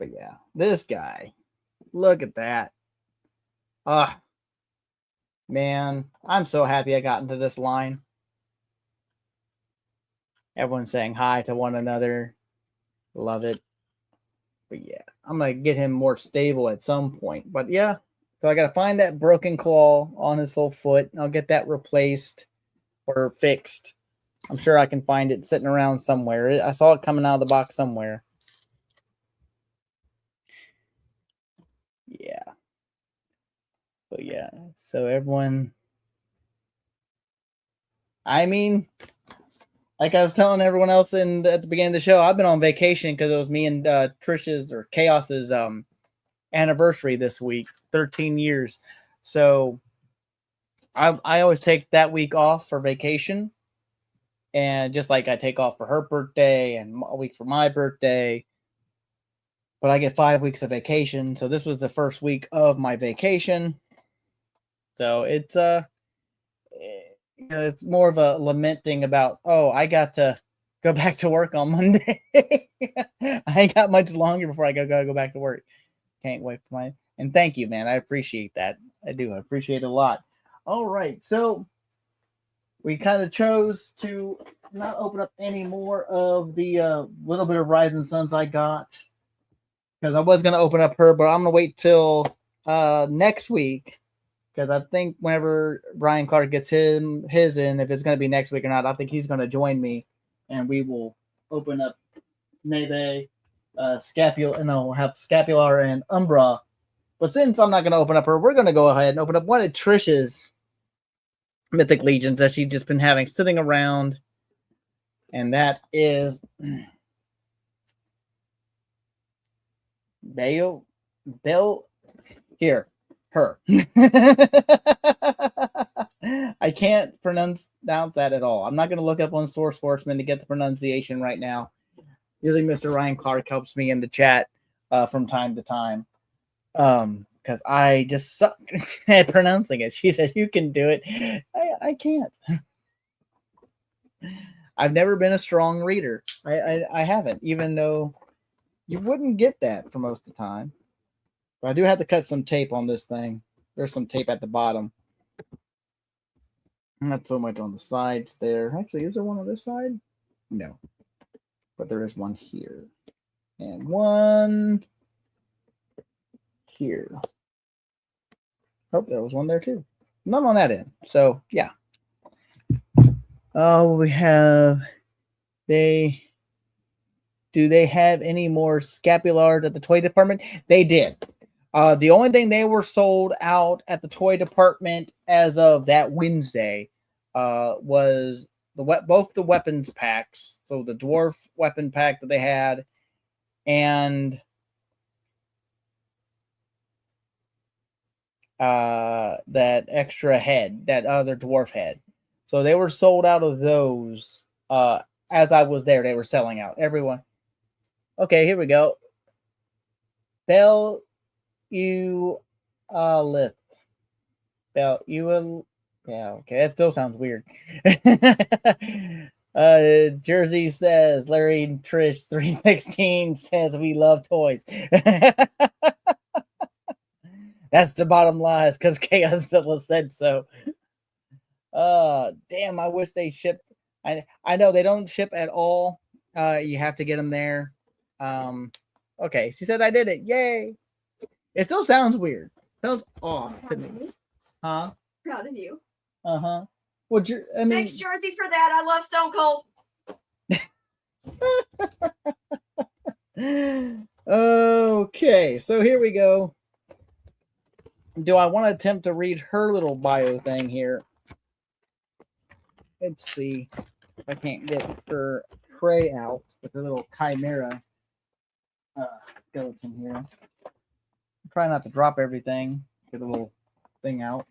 yeah, this guy. Look at that. Ah, man, I'm so happy I got into this line. Everyone's saying hi to one another. Love it. But yeah, I'm going to get him more stable at some point. But yeah, so I got to find that broken claw on his whole foot. I'll get that replaced or fixed. I'm sure I can find it sitting around somewhere. I saw it coming out of the box somewhere. Yeah. But yeah, so everyone, I mean, like I was telling everyone else at the beginning of the show, I've been on vacation because it was me and Trish's or Chaos's anniversary this week, 13 years. So I always take that week off for vacation. And just like I take off for her birthday and a week for my birthday. But I get 5 weeks of vacation. So this was the first week of my vacation. So it's it's more of a lamenting about, oh, I got to go back to work on Monday. I ain't got much longer before I gotta go back to work. Can't wait for my, and thank you, man. I appreciate that. I do. I appreciate it a lot. All right. So we kind of chose to not open up any more of the little bit of Rising Suns I got. Because I was going to open up her, but I'm going to wait till next week. Because I think whenever Brian Clark gets his in, if it's going to be next week or not, I think he's going to join me. And we will open up Neve, Skapular, and we'll have Skapular and Uumbra. But since I'm not going to open up her, we're going to go ahead and open up one of Trish's Mythic Legions that she's just been having sitting around. And that is Bale, here, her. I can't pronounce that at all. I'm not going to look up on Source Horseman to get the pronunciation right now. Usually Mr. Ryan Clark helps me in the chat from time to time. Because I just suck at pronouncing it. She says, you can do it. I can't. I've never been a strong reader. I haven't, even though you wouldn't get that for most of the time. But I do have to cut some tape on this thing. There's some tape at the bottom. Not so much on the sides there. Actually, is there one on this side? No. But there is one here. And one here. Oh, there was one there too. None on that end. So, yeah. Oh, we have... Do they have any more Scapulars at the toy department? They did. The only thing they were sold out at the toy department as of that Wednesday was both the weapons packs. So the dwarf weapon pack that they had and that extra head, that other dwarf head. So they were sold out of those. As I was there, they were selling out. Everyone. Okay, here we go. Bell you Lith. Bell you yeah, okay, that still sounds weird. Jersey says Larry and Trish 316 says we love toys. That's the bottom line, because Chaos still said so. Damn, I wish they shipped. I know they don't ship at all. You have to get them there. Okay, she said I did it. Yay! It still sounds weird. Sounds off to me. Huh? Proud of you. Uh-huh. Well, thanks, Jersey, for that. I love Stone Cold. Okay, so here we go. Do I want to attempt to read her little bio thing here? Let's see if I can't get her tray out with her little chimera skeleton here. Try not to drop everything. Get a little thing out.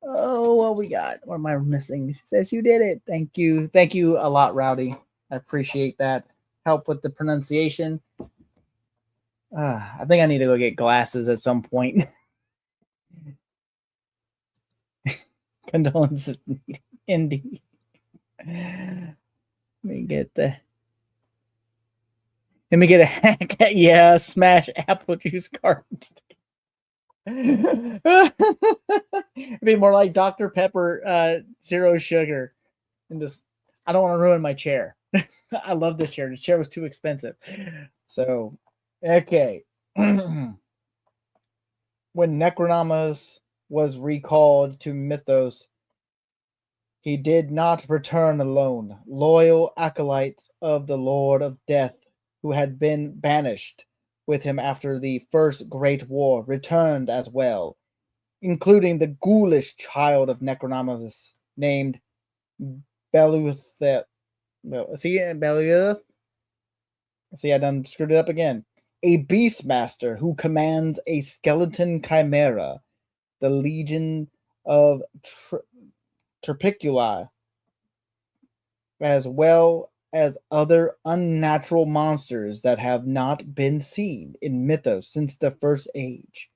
Oh, what we got? What am I missing? She says you did it. Thank you. Thank you a lot, Rowdy. I appreciate that. Help with the pronunciation. I think I need to go get glasses at some point. Condolences, Indy. Let me get a hack. Yeah, smash apple juice carton. It'd be more like Dr. Pepper, zero sugar. And just, I don't want to ruin my chair. I love this chair. This chair was too expensive. So, okay. When Necronomus was recalled to Mythos, he did not return alone. Loyal acolytes of the Lord of Death, who had been banished with him after the First Great War, returned as well, including the ghoulish child of Necronomus named Beluth. See, I done screwed it up again. A beastmaster who commands a skeleton chimera, the Legion of Terpiculi, as well as other unnatural monsters that have not been seen in Mythos since the First Age.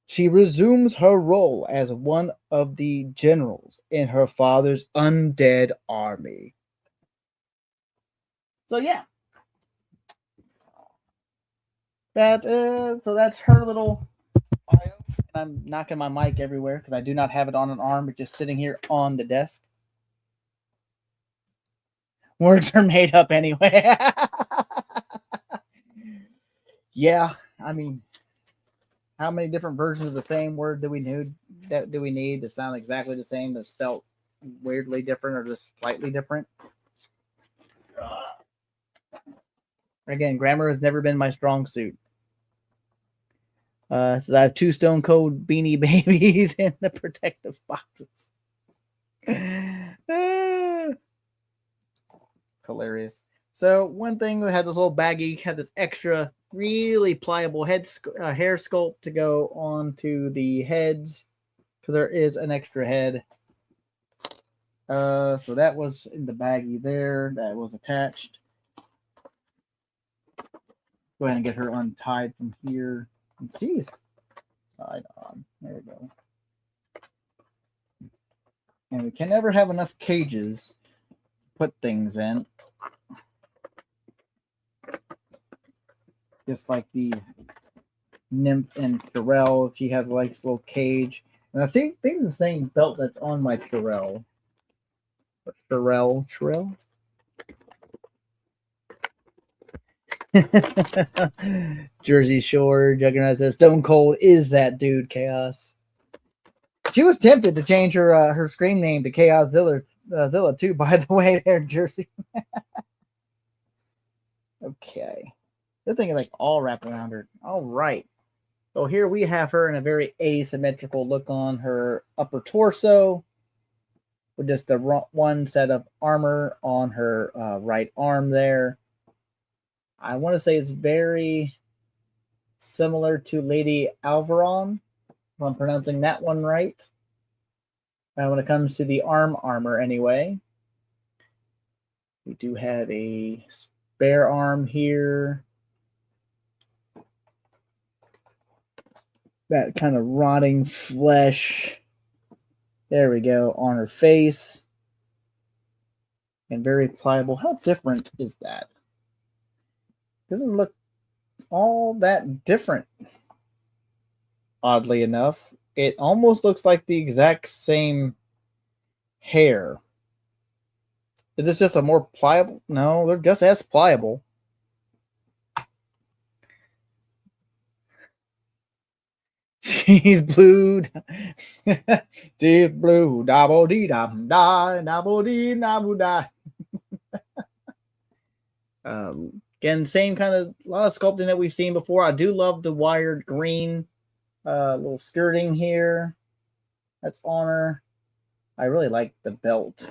She resumes her role as one of the generals in her father's undead army. So yeah, so that's her little bio. And I'm knocking my mic everywhere because I do not have it on an arm. It's just sitting here on the desk. Words are made up anyway. Yeah, I mean, how many different versions of the same word do we need? That do we need to sound exactly the same, that's spelled weirdly different or just slightly different? Again, grammar has never been my strong suit. So I have 2 Stone Cold Beanie Babies in the protective boxes. Hilarious. So one thing, we had this little baggie, had this extra really pliable hair sculpt to go onto the heads, because there is an extra head. So that was in the baggie there. That was attached. Go ahead and get her untied from here. Jeez. Tied on. There we go. And we can never have enough cages to put things in. Just like the Nymph and Shirelle, she has like this little cage. And I think it's the same belt that's on my Shirelle. Shirelle? Jersey Shore, Juggernaut says, Stone Cold is that dude, Chaos. She was tempted to change her scream name to Chaos Zilla too, by the way, there, Jersey. Okay. Good thing is like all wrapped around her. All right. So here we have her in a very asymmetrical look on her upper torso, with just the one set of armor on her right arm there. I want to say it's very similar to Lady Alvaron, if I'm pronouncing that one right. When it comes to the arm armor anyway. We do have a spare arm here. That kind of rotting flesh. There we go, on her face. And very pliable. How different is that? Doesn't look all that different. Oddly enough, it almost looks like the exact same hair. Is this just a more pliable? No, they're just as pliable. She's blue. She's blue. Double dee dum die. Double dee double die. Again, same kind of lot of sculpting that we've seen before. I do love the wired green little skirting here. That's on her. I really like the belt.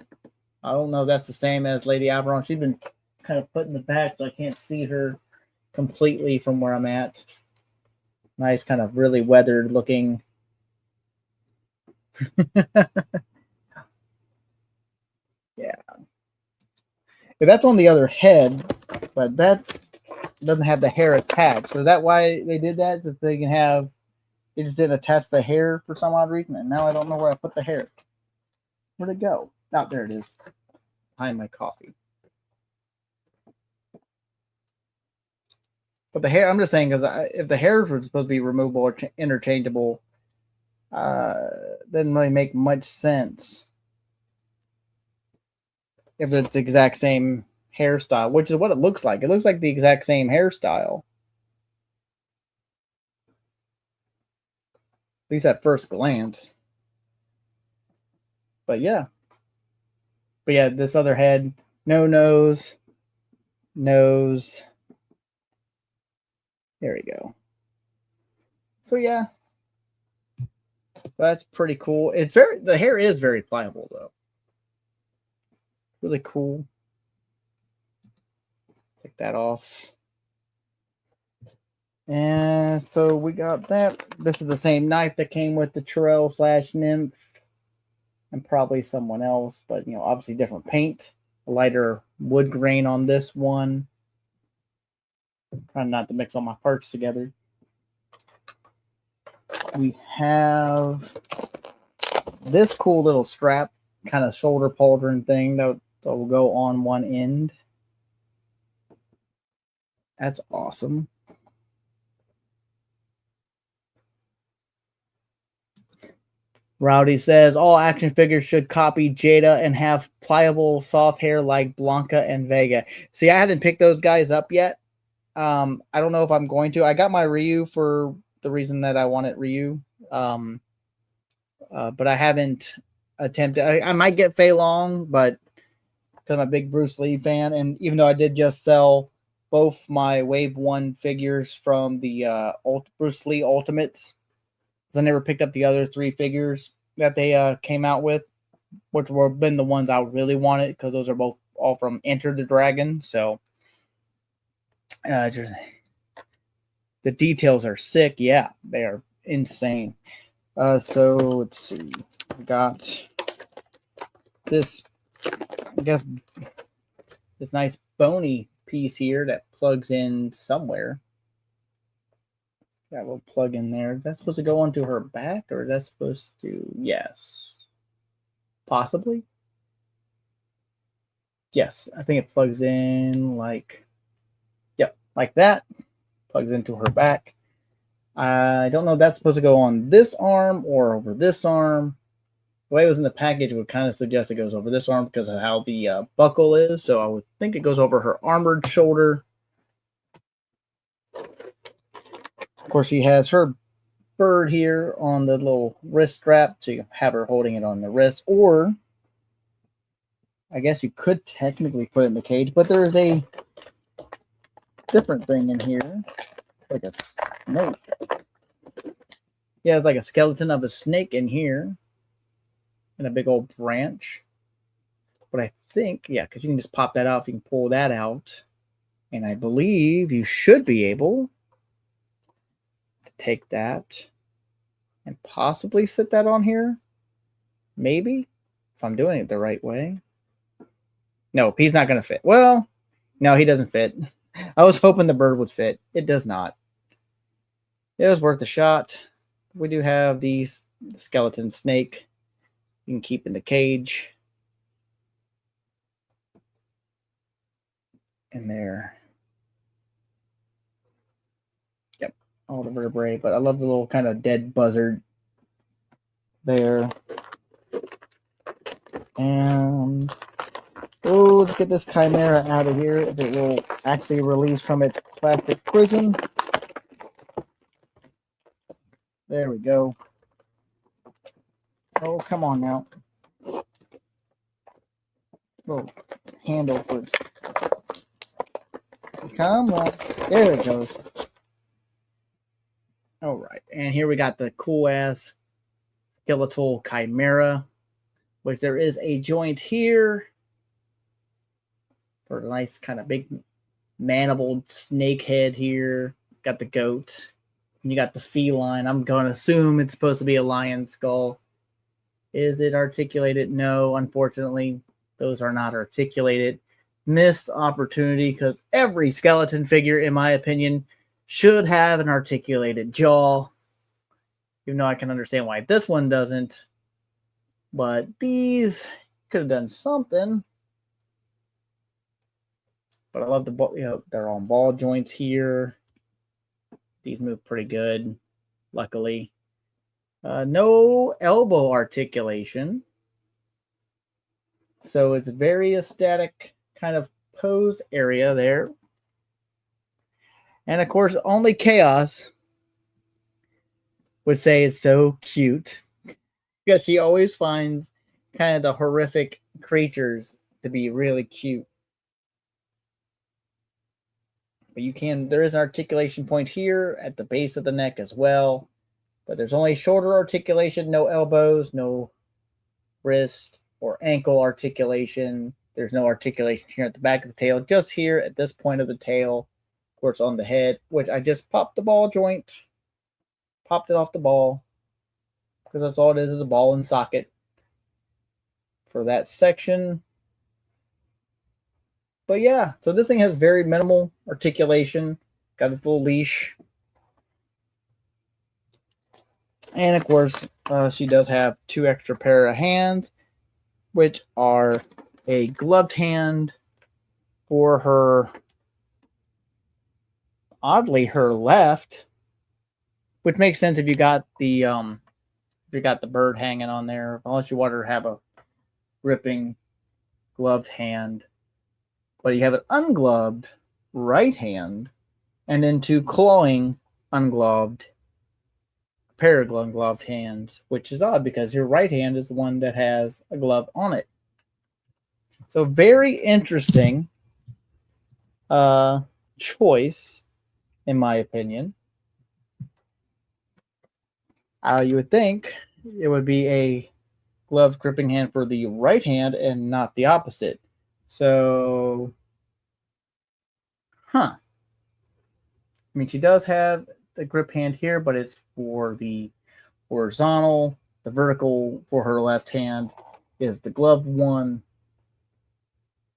I don't know if that's the same as Lady Alvaron. She's been kind of put in the back, so I can't see her completely from where I'm at. Nice, kind of really weathered looking. Yeah. If that's on the other head, but that doesn't have the hair attached. So is that why they did that? That they can have, they just didn't attach the hair for some odd reason. And now I don't know where I put the hair. Where'd it go? Oh, there it is. Behind my coffee. But the hair, I'm just saying, because if the hairs were supposed to be removable or interchangeable, doesn't really make much sense if it's the exact same hairstyle, which is what it looks like. It looks like the exact same hairstyle. At least at first glance. But yeah. But yeah, this other head, no nose. Nose. There we go. So yeah. That's pretty cool. The hair is very pliable though. Really cool. Take that off. And so we got that. This is the same knife that came with the Chirel/Nymph. And probably someone else, but obviously different paint. A lighter wood grain on this one. Trying not to mix all my parts together. We have this cool little strap, kind of shoulder pauldron thing that will go on one end. That's awesome. Rowdy says, all action figures should copy Jada and have pliable, soft hair like Blanca and Vega. See, I haven't picked those guys up yet. I don't know if I'm going to. I got my Ryu for the reason that I wanted Ryu. But I haven't attempted. I might get Fei Long, but because I'm a big Bruce Lee fan. And even though I did just sell both my Wave 1 figures from the Bruce Lee Ultimates, I never picked up the other 3 figures that they came out with, which were been the ones I really wanted because those are both all from Enter the Dragon. So just the details are sick. Yeah, they are insane. So let's see. We got this, I guess, this nice bony piece here that plugs in somewhere. Got a little plug in there. That's supposed to go onto her back, or that's supposed to, yes. Possibly. Yes, I think it plugs in like, yep, like that. Plugs into her back. I don't know if that's supposed to go on this arm or over this arm. The way it was in the package would kind of suggest it goes over this arm because of how the buckle is. So I would think it goes over her armored shoulder. Of course, she has her bird here on the little wrist strap, so you have her holding it on the wrist. Or I guess you could technically put it in the cage, but there's a different thing in here, like a snake. Yeah, it's like a skeleton of a snake in here, and a big old branch. But I think, yeah, because you can just pop that off, you can pull that out, and I believe you should be able to take that and possibly sit that on here. Maybe, if I'm doing it the right way. Nope, he's not going to fit. Well, no, he doesn't fit. I was hoping the bird would fit. It does not. It was worth a shot. We do have the skeleton snake you can keep in the cage. In there. Yep, all the vertebrae. But I love the little kind of dead buzzard there. And let's get this chimera out of here. If it will actually release from its plastic prison. There we go. Oh, come on now. Little handle first. Come on. There it goes. All right. And here we got the cool ass skeletal chimera, which there is a joint here for a nice kind of big mandibled snake head here. Got the goat. And you got the feline. I'm going to assume it's supposed to be a lion skull. Is it articulated? No, unfortunately, those are not articulated. Missed opportunity because every skeleton figure, in my opinion, should have an articulated jaw. Even though I can understand why this one doesn't. But these could have done something. But I love the, they're on ball joints here. These move pretty good, luckily. No elbow articulation. So it's very aesthetic kind of posed area there. And of course, only Chaos would say it's so cute. Because she always finds kind of the horrific creatures to be really cute. But there is an articulation point here at the base of the neck as well. But there's only shoulder articulation, no elbows, no wrist or ankle articulation. There's no articulation here at the back of the tail, just here at this point of the tail. Of course, on the head, which I just popped the ball joint. Popped it off the ball. Because that's all it is a ball and socket for that section. But yeah, so this thing has very minimal articulation. Got its little leash. And of course, she does have 2 extra pair of hands, which are a gloved hand for her, oddly, her left, which makes sense if you got the bird hanging on there, unless you want her to have a gripping gloved hand. But you have an ungloved right hand, and then 2 clawing ungloved pair of ungloved hands, which is odd because your right hand is the one that has a glove on it. So very interesting choice, in my opinion. You would think it would be a gloved gripping hand for the right hand and not the opposite. So, I mean, she does have the grip hand here, but it's for the horizontal. The vertical for her left hand is the gloved one.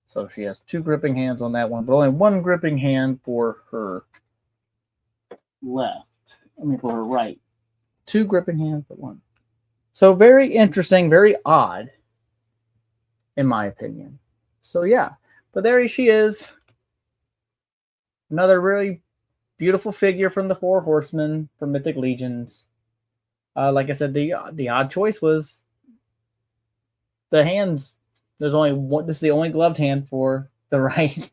So she has 2 gripping hands on that one, but only 1 gripping hand for her left. For her right. 2 gripping hands, but 1. So very interesting, very odd, in my opinion. So yeah, but there she is. Another really beautiful figure from the 4 Horsemen from Mythic Legions. Like I said, the odd choice was the hands. There's only one. This is the only gloved hand for the right,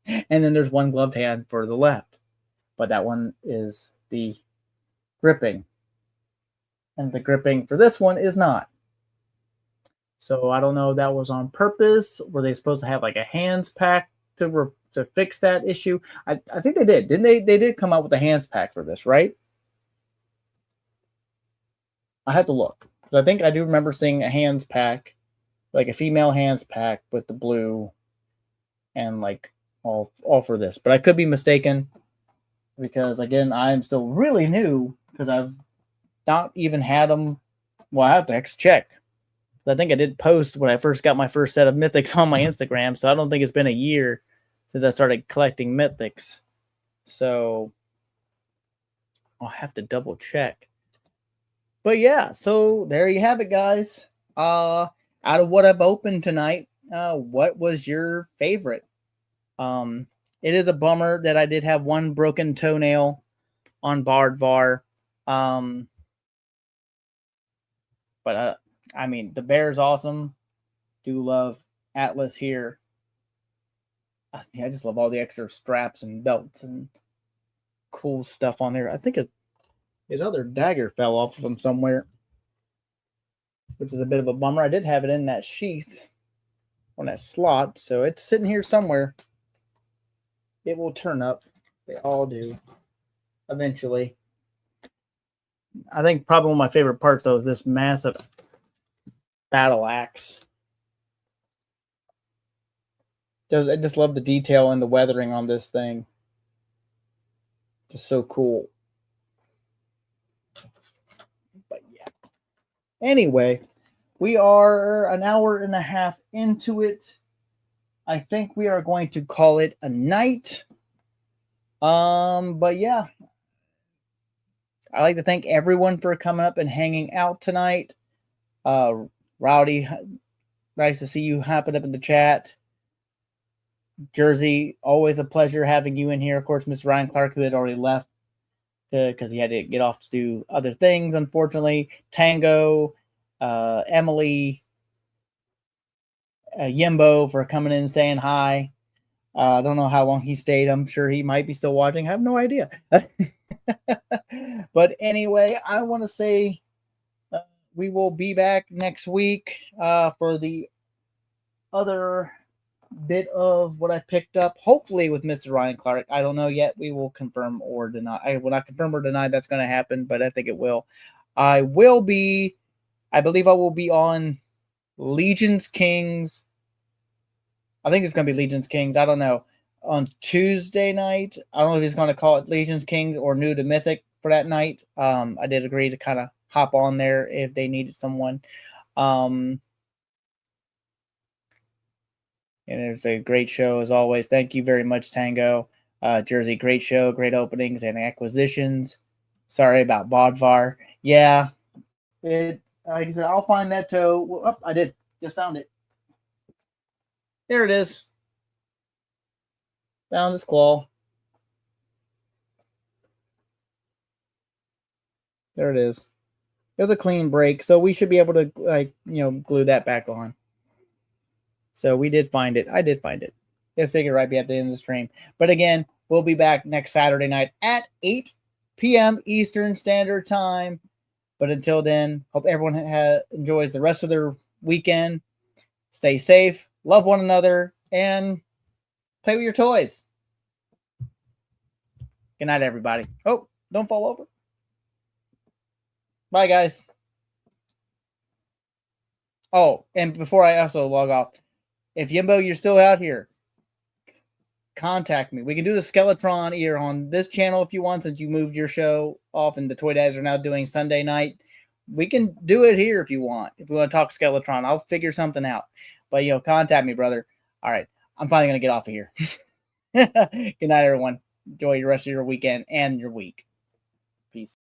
and then there's 1 gloved hand for the left. But that one is the gripping, and the gripping for this one is not. So I don't know if that was on purpose. Were they supposed to have like a hands pack to fix that issue? I think they did. Didn't they? They did come out with a hands pack for this, right? I had to look. Because I think I do remember seeing a hands pack, like a female hands pack with the blue and like all for this. But I could be mistaken because, again, I'm still really new because I've not even had them. Well, I have to actually check. I think I did post when I first got my first set of Mythics on my Instagram, so I don't think it's been a year since I started collecting Mythics. So I'll have to double check. But yeah, so there you have it, guys. Out of what I've opened tonight, what was your favorite? It is a bummer that I did have 1 broken toenail on Bodvar. But I mean, the bear's awesome. Do love Attlus here. I just love all the extra straps and belts and cool stuff on there. I think his other dagger fell off of him somewhere, which is a bit of a bummer. I did have it in that sheath on that slot, so it's sitting here somewhere. It will turn up. They all do eventually. I think probably one of my favorite parts, though, is this massive battle axe. I just love the detail and the weathering on this thing. Just so cool. But yeah. Anyway, we are an hour and a half into it. I think we are going to call it a night. But yeah. I'd like to thank everyone for coming up and hanging out tonight. Rowdy, nice to see you hopping up in the chat. Jersey, always a pleasure having you in here. Of course, Mr. Ryan Clark, who had already left, because he had to get off to do other things, unfortunately. Tango, Emily, Yimbo for coming in and saying hi. I don't know how long he stayed. I'm sure he might be still watching. I have no idea. But anyway, I want to say we will be back next week for the other bit of what I picked up, hopefully with Mr. Ryan Clark. I don't know yet. We will confirm or deny. I will not confirm or deny that's going to happen, but I think it will. I believe I will be on Legions Kings. I think it's going to be Legions Kings. I don't know. On Tuesday night, I don't know if he's going to call it Legions Kings or New to Mythic for that night. I did agree to kind of hop on there if they needed someone. And it was a great show as always. Thank you very much, Tango. Jersey, great show, great openings and acquisitions. Sorry about Bodvar. Yeah, like I said, I'll find that toe. Oh, I did. Just found it. There it is. Found his claw. There it is. It was a clean break, so we should be able to glue that back on. So we did find it. I did find it. I figured right be at the end of the stream. But again, we'll be back next Saturday night at 8 p.m. Eastern Standard Time. But until then, hope everyone enjoys the rest of their weekend. Stay safe, love one another, and play with your toys. Good night, everybody. Oh, don't fall over. Bye, guys. Oh, and before I also log off, if Yimbo, you're still out here, contact me. We can do the Skeletron either on this channel if you want, since you moved your show off and the Toy Dads are now doing Sunday night. We can do it here if you want. If we want to talk Skeletron, I'll figure something out. But, contact me, brother. All right. I'm finally going to get off of here. Good night, everyone. Enjoy the rest of your weekend and your week. Peace.